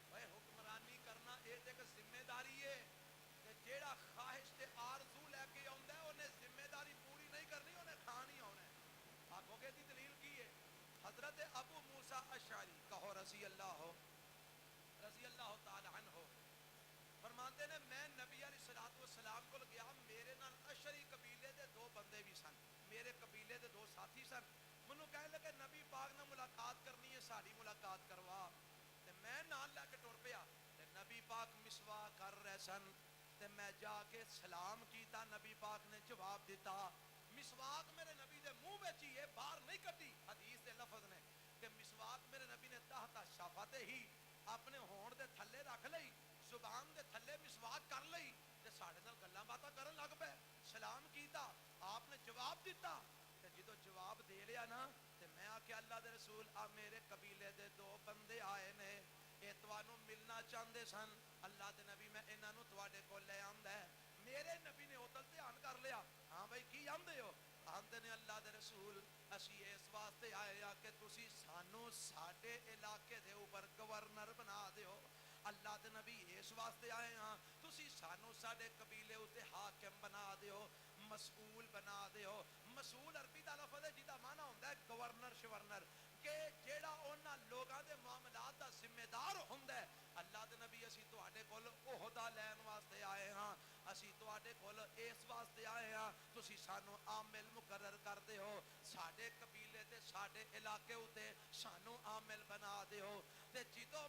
بھائی حکمرانی کرنا ایک ذمہ داری ہے کہ جیڑا خواہش تے آرزو لے کے آندا ہے انہیں ذمہ داری پوری نہیں کرنی، انہیں کھان ہی آنا ہے۔ آگو گے دی دلیل کی ہے؟ حضرت ابو موسیٰ اشعری کہو رضی اللہ تعالی عنہ فرماتے نے میں نبی علیہ السلام کو گیا، میرے نال اشعری قبیلے دے 2 بندے بھی سن، میرے قبیلے دے 2 ساتھی سن، منوں کہنے لگے نبی پاک نال ملاقات کرنی ہے، ساری ملاقات کروا، تے میں نال لے کے ٹر پیا، تے نبی پاک مسواک کر رہے سن، تے میں جا کے سلام کیتا، نبی پاک نے جواب دیتا، مسواک میرے نبی دے منہ وچ ہی ہے، باہر نہیں کڈی، حدیث دے لفظ نے کہ مسواک میرے نبی نے تحت شفاتے ہی اپنے ہون دے تھلے رکھ لئی، زبان دے تھلے مسواک کر لئی، تے ساڈے نال گلاں باتاں کرن لگ پے، سلام کیتا، آپ نے جواب دیتا، تے جدو جواب دے لیا نا تے میں آکھیا اللہ دے رسول آ میرے قبیلے دے 2 بندے آئے نے، اے تانوں ملنا چاہندے سن، اللہ دے نبی میں انہاں نوں تواڈے کول لے آندا ہے، میرے نبی نے ادھر دھیان کر لیا، ہاں بھائی کی آندے ہو؟ آندے نے اللہ دے رسول اسی اس واسطے آئے آ کہ تسی سانوں ساڈے علاقے دے اوپر گورنر بنا دیو، اللہ دے نبی اس واسطے آئے ہاں تسی سانوں ساڈے قبیلے اتے حاکم بنا دیو، مسئول بنا دیو، مسئول عربی دا لفظ ہے جہدا معنی ہوندا ہے گورنر شورنر، کہ جیڑا انہاں لوگاں دے معاملات دا ذمہ ਤੁਹਾਡੇ ਕੋਲ ਇਸ ਵਾਸਤੇ ਆਏ ਆ ਤੁਸੀਂ ਸਾਨੂੰ ਆਮਿਲ ਮੁਕਰਰ ਕਰਦੇ ਹੋ ਸਾਡੇ ਕਬੀਲੇ ਤੇ ਸਾਡੇ ਇਲਾਕੇ ਉਤੇ ਸਾਨੂੰ ਆਮਿਲ ਬਣਾ ਦਿਓ ਤੇ ਜਦੋਂ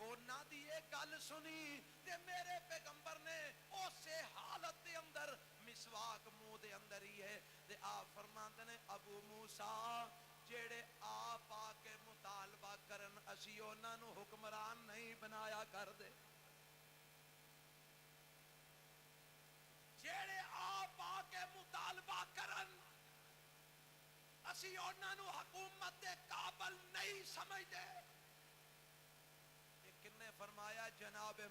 ਉਹਨਾਂ ਦੀ ਇਹ ਗੱਲ ਸੁਣੀ ਤੇ ਮੇਰੇ ਪੈਗੰਬਰ ਨੇ ਉਸੇ ਹਾਲਤ ਦੇ ਅੰਦਰ ਮਿਸਵਾਕ ਮੂੰਹ ਦੇ ਅੰਦਰ ਹੀ ਹੈ ਤੇ ਆਪ ਫਰਮਾਉਂਦੇ ਨੇ ਅਬੂ ਮੂਸਾ ਜਿਹੜੇ ਆਪ ਆ ਕੇ ਮੁਤਾਲਬਾ ਕਰਨ ਅਸੀਂ ਉਹਨਾਂ ਨੂੰ ਹੁਕਮਰਾਨ ਨਹੀਂ ਬਣਾਇਆ ਕਰਦੇ ਜਿਹੜੇ ਆਪ ਆ ਕੇ ਮੁਤਾਲਬਾ ਕਰਨ ਅਸੀਂ ਉਹਨਾਂ ਨੂੰ ਹਕੂਮਤ ਦੇ ਕਾਬਲ ਨਹੀਂ ਸਮਝਦੇ ਇਹ ਕਿੰਨੇ ਫਰਮਾਇਆ ਜਨਾਬ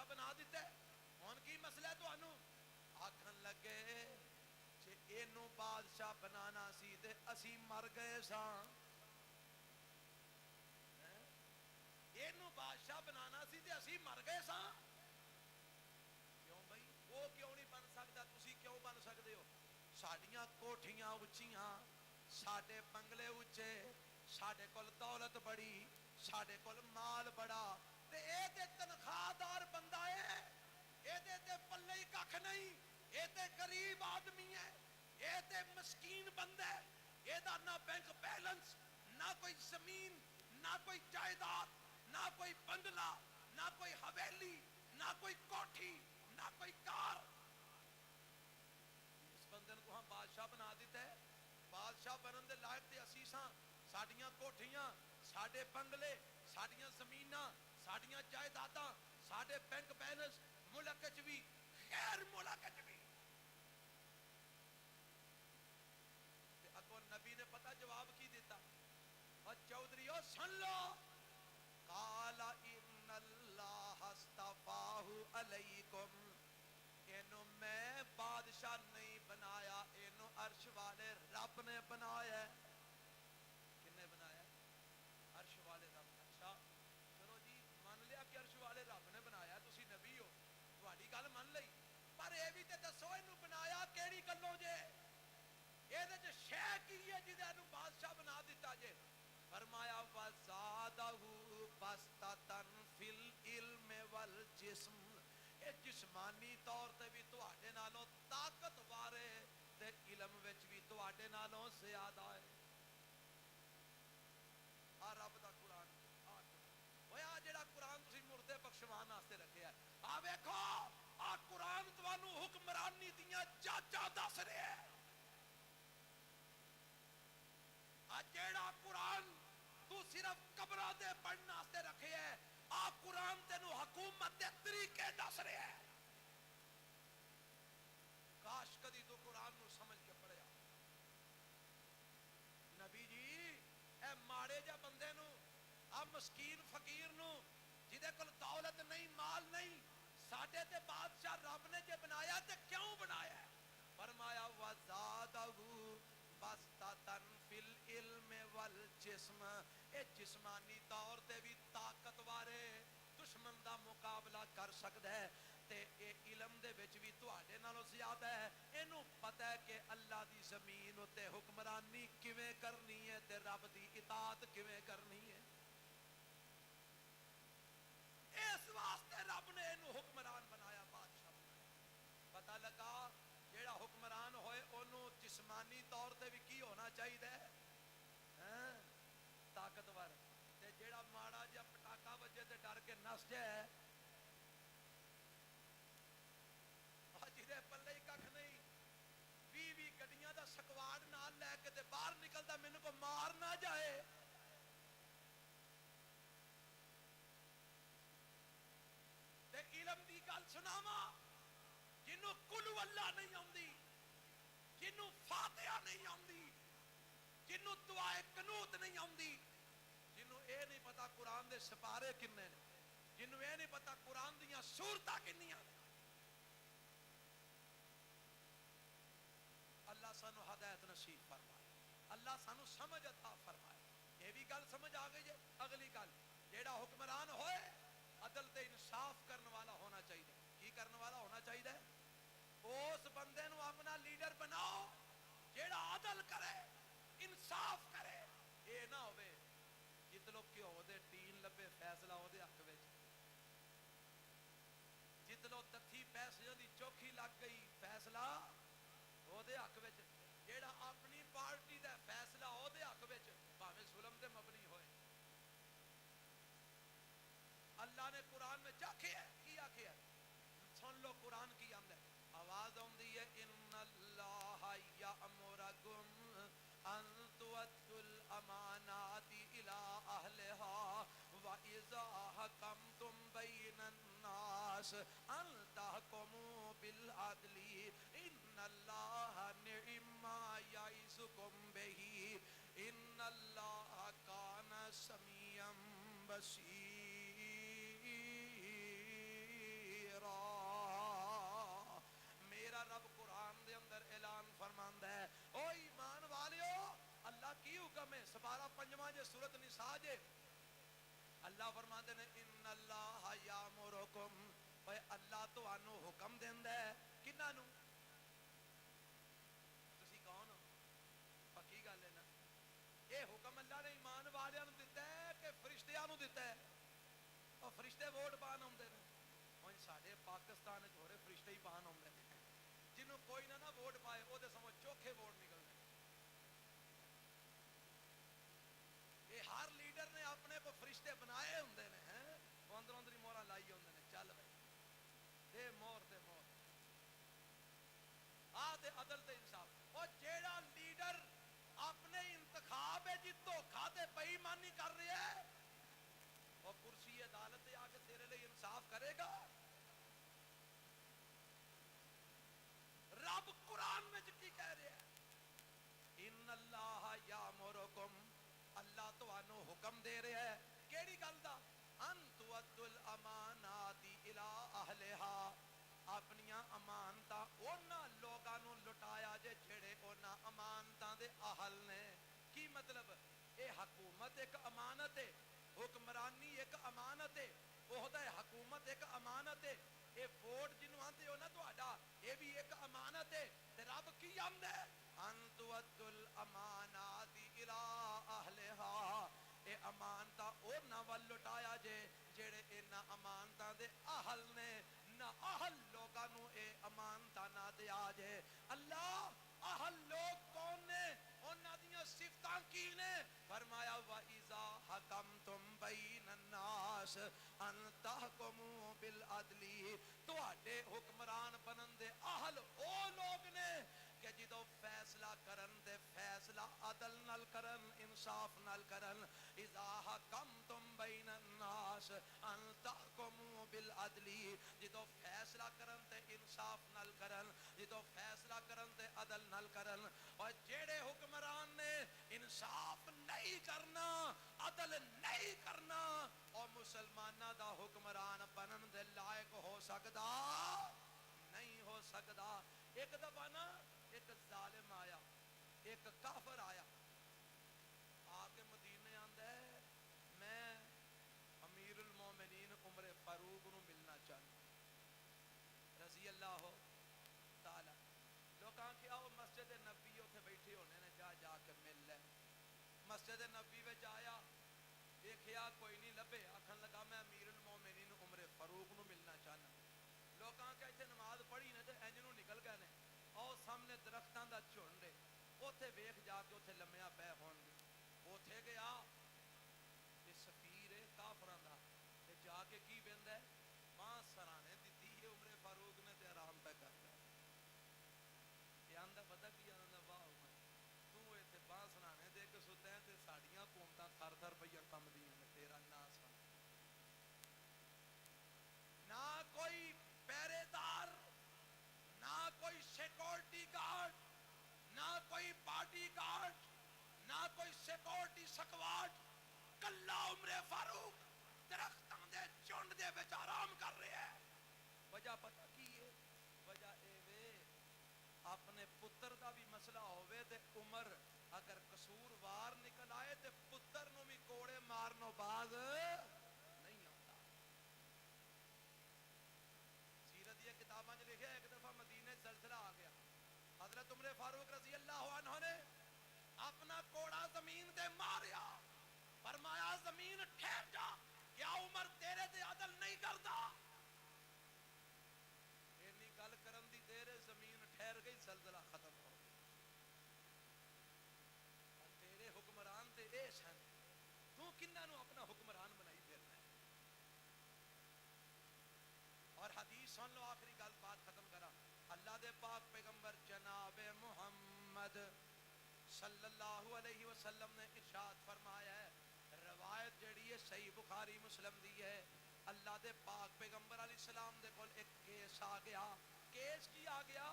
بادشاہ بنا دیتا ہے، ہن کی مسئلہ ہے تانوں؟ آکھن لگے جے اینو بادشاہ بنانا سی تے اسی مر گئے ساں، اینو بادشاہ بنانا سی تے اسی مر گئے ساں، کیوں بھائی وہ کیوں نہیں بن سکتا، تسی کیوں بن سکدے ہو؟ ساڈیاں کوٹھیاں اچیاں، ساڈے بنگلے اچے، ساڈے کول دولت بڑی، ساڈے کول مال بڑا، تے اے تے تنخواہ دار بندہ ہے، اے تے پلے ہی ککھ نہیں، اے تے غریب آدمی ہے، اے تے مسکین بندہ ہے، اے دا نہ بینک بیلنس، نہ کوئی زمین، نہ کوئی جائیداد، نہ کوئی بنگلہ، نہ کوئی حویلی، نہ کوئی کوٹھی، نہ کوئی کار، اس بندے کو ہم بادشاہ بنا دیتا ہے۔ بادشاہ بنن دے لائق تے اسی ساں، ساڈیاں کوٹھیاں، ساڈے بنگلے، ساڈیاں زمیناں، ساڈیاں جائیداداں، ساڈے بینک بیلنس، ملک وچ بھی غیر ملک وچ بھی۔ تے اگوں نبی نے پتہ جواب کی دیتا، اور چودھریو سن لو، قال ان اللہ اصطفاہ علیکم، اینو میں بادشاہ نہیں بنایا، اینو عرش والے رب نے بنایا ہے۔ کنے بنایا ہے؟ عرش والے رب۔ اچھا چلو جی مان لیا کہ عرش والے رب نے بنایا، تسی نبی ہو، تہاڈی گل من لئی، پر اے بھی تے دسو اینو بنایا کیڑی گلوں جے؟ اے دے چ شے کی ہے جے اینو بادشاہ بنا دیتا جے؟ فرمایا وزادہ بسطۃ فی العلم والجسم، اے جسمانی طور تے بھی تواڈے نالوں طاقتور ہے تے علم وچ بھی تواڈے نالوں زیادہ ہے۔ آ رب دا قرآن، اوے آ جڑا قرآن تسی مردے بخشوان واسطے رکھیا ہے، آ ویکھو آ قرآن تانوں حکمرانی دیاں جاچاں دس رہا ہے۔ آ جیڑا قرآن تو صرف قبراں دے پڑھن واسطے رکھے ہے، آ قرآن تینوں حکومت دے طریقے دس رہا ہے۔ کاش کدی تو قرآن نو سمجھ کے پڑھیا۔ نبی جی اے ماڑے جا بندے نو، آ مسکین فقیر نو جدے کول دولت نہیں، مال نہیں، ساڈے تے بادشاہ رب نے جے بنایا تے کیوں بنایا ہے؟ فرمایا وزادہ بسطۃ فی العلم والجسم، اے جسمانی طور تے بھی طاقتور ہے، دشمن دا مقابلہ کر سکدا ہے، تے اے علم دے وچ بھی تواڈے نالوں زیادہ ہے، اینو پتہ ہے کہ اللہ دی زمین اتے حکمرانی کیویں کرنی ہے تے رب دی اطاعت کیویں کرنی ہے۔ اس واسطے رب نے اینو حکمران بنایا، بادشاہ بنایا۔ پتہ لگا جیڑا حکمران ہوئے اونوں جسمانی طور تے بھی کی ہونا چاہیے؟ طاقتور۔ تے جیڑا ماڑا جا پٹاکا وجے تے ڈر کے نس جائے، جدے پلے ہی ککھ نہیں، 20 گڈیاں دا سکواڈ نال لے کے تے باہر نکلدا مینوں کو مار نہ جائے۔ تے علم دی گل سناواں، جنوں کل اللہ نہیں آندی، جنوں فاتحہ نہیں آندی، جنوں دعائے قنوت نہیں آندی، جنوں اے نہیں پتا قرآن دے سپارے کنے نے، جنوں اے نہیں پتا قرآن دیاں سورتاں کنیاں نے۔ اللہ سانو ہدایت نصیب فرمائے، اللہ سانو سمجھ عطا فرمائے۔ یہ بھی گل سمجھ آ گئی ہے؟ اگلی گل، جیڑا حکمران ہوئے عدل تے انصاف کرنے والا ہونا چاہیے۔ کی کرنے والا ہونا چاہیے؟ اس بندے نو اپنا لیڈر بناؤ جیڑا عدل کرے، انصاف کرے، اے نہ ہوئے جتلو کیوں دے ٹین لبے فیصلہ ہو دے حق وچ، جتلو تتھی پیسے دی چوکھی لگ گئی فیصلہ ہو دے حق وچ، جیڑا اپنی پارٹی دا فیصلہ ہو دے حق وچ بھاویں ظلم تے مبنی ہوئے۔ اللہ نے قرآن میں آکھیا ہے، کی آکھیا ہے؟ سن لو قرآن کی آمد ہے، آواز آندی ہے ان اللہ یأمرکم ان تؤدوا الامانات الی اہلها واذا حکمتم بین الناس ان تحکموا بالعدل ان اللہ نعم ما یعظکم بہ ان اللہ کان سمیعا بصیرا۔ خیرا. میرا رب قرآن دے اندر اعلان فرماندا ہے او ایمان والیو اللہ کی حکم ہے. سپارہ پنجواں جے سورۃ النساء جے اللہ فرماندے نے ان اللہ یامرکم اے اللہ تانوں حکم دیندا ہے کناں نو تسی کون ہو پکی گل ہے نا اے حکم اللہ نے ایمان والیاں نو دتا ہے کہ فرشتیاں نو دتا ہے. اور فرشتے ووٹ پان آتے ہیں ہوں سارے پاکستان ہو رہے فرشتے ہی پان آتے ہیں جنہوں کوئی نہ ووٹ پائے وہ سمجھ چوکھے ووٹ نکلنے. یہ ہر لیڈر نے اپنے کو فرشتے بنائے ہوں نے وہ اندر اندر مورا لائی ہوں نے چل بھائی دے مور تے مور آ تے عدل تے انصاف. وہ جیڑا لیڈر اپنے انتخاب جی دھوکھا تے بے ایمانی کر رہا ہے وہ کرسی عدالت آ کے تیرے لیے انصاف کرے گا. رب قرآن میں کی کہہ رہا ہے ان اللہ یامرکم اللہ تانوں حکم دے رہا ہے کیڑی گل دا ان تؤدوا الامانات الی اہلھا اپنی امانتاں انہاں لوگاں نوں لٹایا جے جڑے انہاں امانتاں دے اہل نے. کی مطلب اے حکومت ایک امانت ہے حکمرانی ایک امانت ہے عہدہ حکومت ایک امانت ہے اے ووٹ جنوں آندے ہو نا تہاڈا اے بھی ایک امانت ہے. تے رب کی آمد ہے ان تؤدوا الامانات الی اہلھا اے امانتاں انہاں ول لٹایا جے جڑے انہاں امانتاں دے اہل نے نہ اہل لوگاں نوں اے امانتاں نہ دیا جے. اللہ اہل لوگ کون نے انہاں دیاں صفتاں کی نے فرمایا وَإِذَا حَكَمْتُمْ بَيْنَ النَّاسِ أَن تَحْكُمُوا بِالْعَدْلِ تواڈے حکمران بنن دے اہل او لوگ نے کہ جدوں فیصلہ کرن تے فیصلہ عدل نال کرن انصاف نال کرن. اذا حکمتم بین الناس ان تحکموا بالعدل جدوں فیصلہ کرن تے انصاف نال کرن جدوں فیصلہ کرن تے عدل نال کرن. اور جڑے حکمران نے انصاف نہیں کرنا عدل نہیں کرنا اور مسلماناں دا حکمران بنن دے لائق ہو سکدا نہیں ہو سکدا. ایک دفعہ نا ایک ظالم آیا ایک کافر آیا آ کے مدینے آندا ہے میں امیر المومنین عمر فاروق نو ملنا چاہنا رضی اللہ تعالی. لوکاں کہ آؤ مسجد نبی اتنے بیٹھے ہونے نے جا کے مل لے. مسجد نبی وچ آیا دیکھیا کوئی نہیں لبے آکھن لگا میں امیر المومنین عمر فاروق نو ملنا چاہنا. لوکاں کہ اتنے نماز پڑھی نے تے انج نو نکل گئے نے اور سامنے درختاں دا جھنڈ ہے اوتھے ویکھ جا کے اوتھے لمیا پے ہون گے. اوتھے گیا تے سفیر ہے کافراں دا تے جا کے کی بیندا ہے پانچ سرانے دتی ہے عمر فاروق نے تے آرام پہ کردا ہے. تے آندا پتہ کی آندا واہ عمر تو ایتھے پانچ سرانے دے کے ستا ہے تے ساڈیاں حکومتاں تھر تھر پئیاں کمدیاں نے تیرا نا سن نہ کوئی پہرے دار نہ کوئی سیکورٹی گارڈ نہ کوئی باڈی گارڈ نہ کوئی سیکورٹی سکواڈ کلا عمر فاروق درختاں دے جھنڈ دے وچ آرام کر رہا ہے. وجہ پتہ کی ہے وجہ اے وے اپنے پتر دا بھی مسئلہ ہوئے تے عمر اگر قصوروار نکل آئے تے پتر نو بھی کوڑے مارنو باز نہیں آتا. سیرت یہ کتاباں جو لکھے ایک دفعہ مدینے زلزلہ آ گیا حضرت عمر فاروق رضی اللہ عنہ نے اپنا کوڑا زمین تے ماریا فرمایا زمین ٹھہر جا کیا عمر تیرے تے عدل نہیں کردا. اینی گل کرن دی دیر زمین ٹھہر گئی زلزلہ ختم ہو گیا. اور تیرے حکمران تے اے سن تو کناں نو اپنا حکمران بنائی پھرنا ہے. اور حدیث سن لو آخری گل بات ختم کرا اللہ دے پاک پیغمبر جناب محمد صلی اللہ علیہ وسلم نے ارشاد فرمایا ہے روایت جڑی ہے صحیح بخاری مسلم دی ہے اللہ دے پاک پیغمبر علیہ السلام دے کول ایک کیس آ گیا. کیس کی آ گیا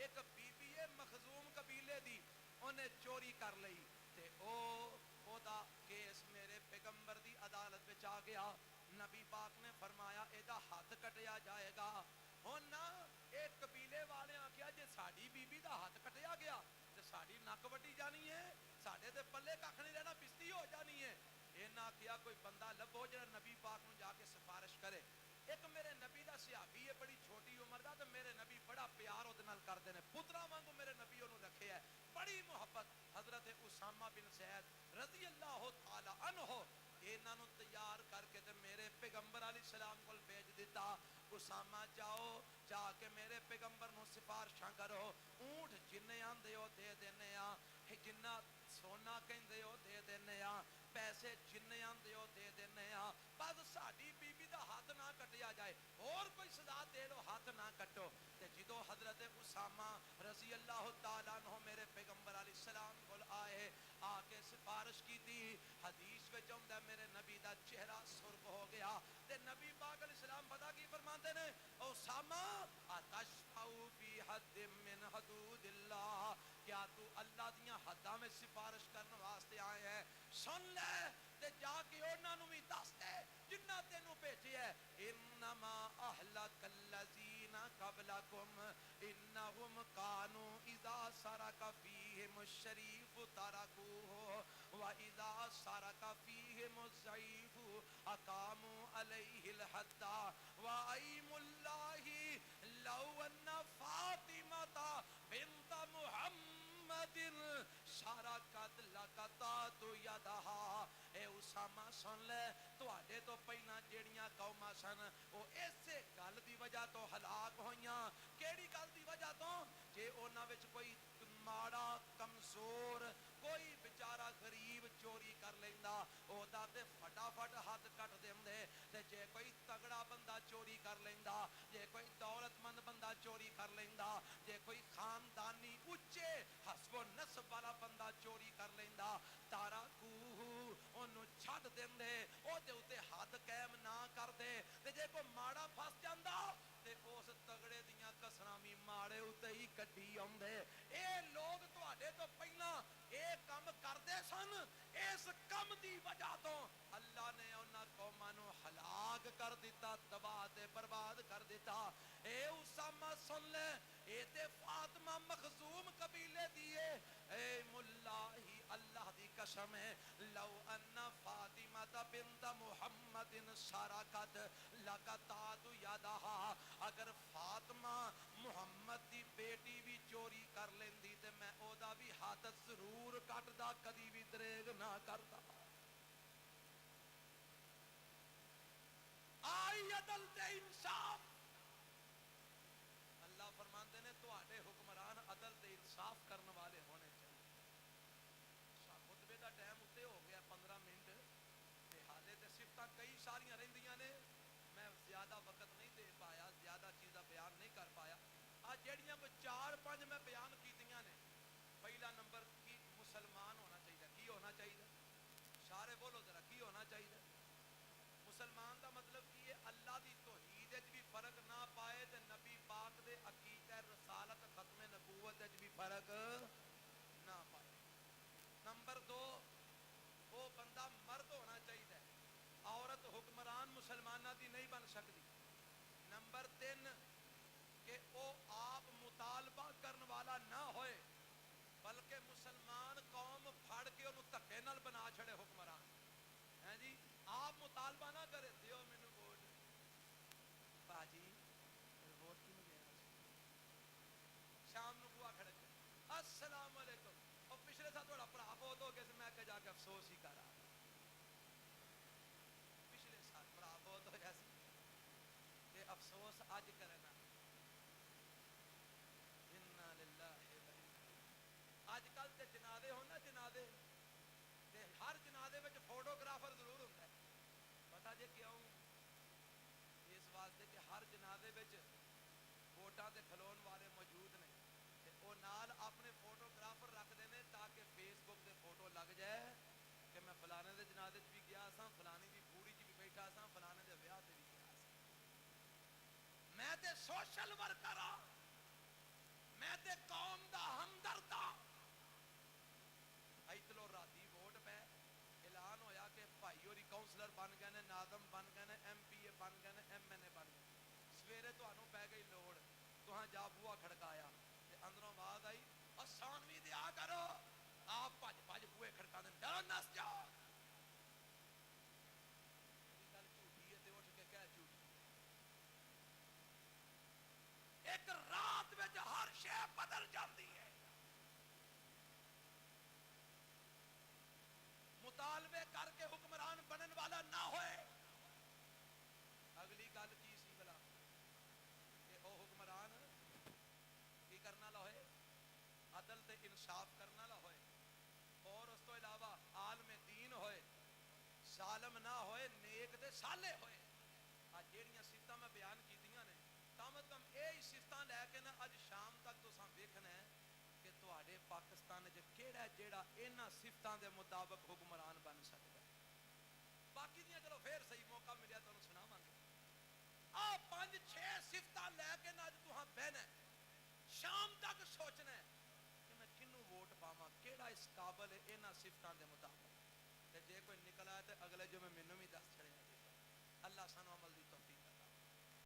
ایک بی بی مخزوم قبیلے دی انہیں چوری کر لئی تے او دا کیس میرے پیغمبر دی عدالت وچ آ گیا. نبی پاک نے فرمایا ایدا ہاتھ کٹیا جائے گا. ہن نا ایک قبیلے والے آکھیا جے ساڈی بی بی دا ہاتھ کٹیا گیا تے ساڈی نک وڈی جانی ہے, ساڈے تے پلے ککھ نہیں رہنا, پستی ہو جانی ہے. انہاں کیا کوئی بندہ لبو جڑا نبی پاک نو جا کے سفارش کرے. ایک میرے نبی دا صحابی ہے بڑی چھوٹی عمر دا, تے میرے نبی بڑا پیار اودے نال کردے نے, پترا وانگو میرے نبی اونوں رکھے ہے, بڑی محبت. حضرت اسامہ بن زید رضی اللہ تعالی عنہ انہاں نو تیار کر کے تے میرے پیغمبر علیہ السلام کول بھیج دیتا. اسامہ جاؤ جا کے میرے پیغمبر نو سفارشاں کرو, اونٹ جننے آندے ہو دے دینے آ, جنہ سونا کہندے ہو دے دینے آ, پیسے جننے آندے ہو دے دینے آ, بس ساڈی بی بی دا ہاتھ نہ کٹیا جائے, اور کوئی سزا دے لو ہاتھ نہ کٹو. تے جدو حضرت اسامہ رضی اللہ تعالیٰ عنہ میرے پیغمبر علیہ السلام کول آئے, آ کے سفارش کی تھی, حدیث وچ آندا میرے نبی دا چہرہ سرخ ہو گیا. تے نبی پاک علیہ السلام پتہ کی فرماندے نے, اسامہ اتشفع فی حد من حدود اللہ, کیا تو اللہ دیاں حداں میں سفارش کرنے واسطے آئے ہیں؟ سن لے تے جا کے انہاں نو بھی دس دے جنہ تینوں بھیجے ہے. انما اہلک الذین قبلکم انہم کانوا اذا سرق فیہم الشریف ترکوہ واذا سرق فیہم الضعیف اقاموا علیہ الحد وَأَيْمُ اللَّهِ لَوْ أَنَّ فَاطِمَةَ بِنْتَ مُحَمَّدٍ شَرَكَتْ لَقَطَعْتُ يَدَهَا. اے اسامہ سن لے, تواڈے تو پہلا جیڑیاں قوماں سن او اسے گل دی وجہ تو ہلاک ہوئیاں. کیڑی گل دی وجہ تو؟ جے انہاں وچ کوئی ماڑا کمزور کوئی بیچارہ غریب چوری کر لیندا او دا تے فٹافٹ ہاتھ کٹ دیندے, تے جے کوئی تگڑا بندہ چوری کر لیندا, جے کوئی دولت مند بندہ چوری کر لیندا, جے کوئی خاندانی اونچے حسب و نسب والا بندہ چوری کر لیندا, تارا کوہ اونوں چھڈ دیندے, او دے اوتے حد قائم نہ کردے. تے جے کوئی ماڑا پھس جاندا تے اس تگڑے دیاں کسراں وی ماڑے اوتے ہی کڈی آوندے. اے لوگ تواڈے تو پہلا اے کم کردے سن, اس کم دی وجہ تو اللہ نے انہاں قوماں نو ہلاک کر دیتا, تباہ تے برباد کر دیتا. اے اسامہ سن لے, اے تے فاطمہ مخزوم قبیلے دی ہے. اے ملاہی اللہ دی قسم ہے, لو ان فاطمہ بنت محمد سرقت لقطعت یدہا, اگر فاطمہ محمد دی بیٹی بھی چوری کر لیندی تے میں او دا بھی ہاتھ ضرور کٹدا, کدی بھی دریغ نہ کردا. آئی عدل تے انصاف. اللہ فرماندے نے تواڈے حکمران عدل تے انصاف کرنے والے ہونے چاہیے. خطبے دا ٹائم اتے ہو گیا 15 منٹ, تے حالے تے صفتاں کئی ساریاں رہندیاں نے, میں زیادہ وقت نہیں دے پایا, زیادہ چیزاں بیان نہیں کر پایا. آج جڑیاں کوئی 4-5 میں بیان کیتیاں نے. پہلا نمبر کی مسلمان ہونا چاہیے. کی ہونا چاہیے؟ سارے بولو ذرا, کی ہونا چاہیے؟ مسلمان دا مطلب کی ہے اللہ دی توحید وچ بھی فرق نہ پائے تے نبی پاک دے عقیدہ رسالت ختم نبوت وچ بھی فرق نہ پائے. نمبر 2, او بندہ مرد ہونا چاہیے, عورت حکمران مسلمانہ دی نہیں بن سکتی. نمبر 3, کہ او آپ مطالبہ کرن والا نہ ہوئے, بلکہ مسلمان قوم پھڑ کے انہوں دھکے نال بنا چھڑے حکمران. ہیں جی, آپ مطالبہ نہ کرے, دیو مینوں ووٹ, باجی ووٹ کینوں دینا, شام نو بوا کھڑے کے السلام علیکم, اور پچھلے سال تھوڑا بھرا بہت ہو گیا سی, میں کہ جا کے افسوس ہی کر آ. پچھلے سال بھرا بہت ہویا سی تے افسوس اج کرنا. انا للہ و انا, اج کل تے جنازے ہون نا جنازے, تے ہر جنازے وچ فوٹوگرافر ضرور ہوندا ہے. پتہ جے کیوں؟ اس واسطے کہ ہر جنازے وچ ووٹاں تے کھلون والے موجود نے, تے او نال اپنے فوٹوگرافر رکھدے نے تاکہ فیس بک تے فوٹو لگ جائے کہ میں فلانے دے جنازے وچ بھی گیا ساں, فلانی دی بوڑی وچ بھی بیٹھا ساں, فلانے دے ویاہ تے بھی گیا ساں. میں تے سوشل ورکر ہاں, میں تے قوم دا ہمدرد ہاں. ایتلو راتی ووٹ پہ اعلان ہویا کہ بھائی ہوری کونسلر بن گئے نے, ناظم بن گئے نے, ویلے تانوں پی گئی لوڑ تہاں جا بوا کھڑکایا تے اندروں آواز آئی آسان بھی دیا کرو آپ بھج بھج بوئے کھڑکا دیں ڈر نس جاؤ گل جھوٹی ہے تے اٹھ کے کہہ جھوٹی ایک رات میں ہر شے بدل جاتی ہے مطالبے کر کے حکمران بنن والا نہ ہوئے اگلی گل کی سی بلا کہ او حکمران کی کرنا لا ہوئے عدل تے انصاف کرنا لا ہوئے اور اس تو علاوہ عالم دین ہوئے ظالم نہ ہوئے نیک دے صالح ہوئے آج جیڑیاں صفتاں میں بیان کیتیاں نے کم از کم اے صفتاں لے کے نا اج شام تک تساں ویکھنا ہے کہ تواڈے پاکستان وچ کیڑا جیڑا انہاں صفتاں دے مطابق حکمران بن سکدا ہے باقی دیاں چلو پھر صحیح موقع ملیا تانوں سناواں گے آ 5-6 صفتاں لے کے نا اج تہاں بہنا ہے شام تک سوچنا ہے کہ میں کنوں ووٹ پاواں کیڑا اس قابل ہے انہاں صفتاں دے مطابق تے جے کوئی نکلا ہے تے اگلے جو میں مینوں بھی دس چھڑیا اللہ سانو عمل دی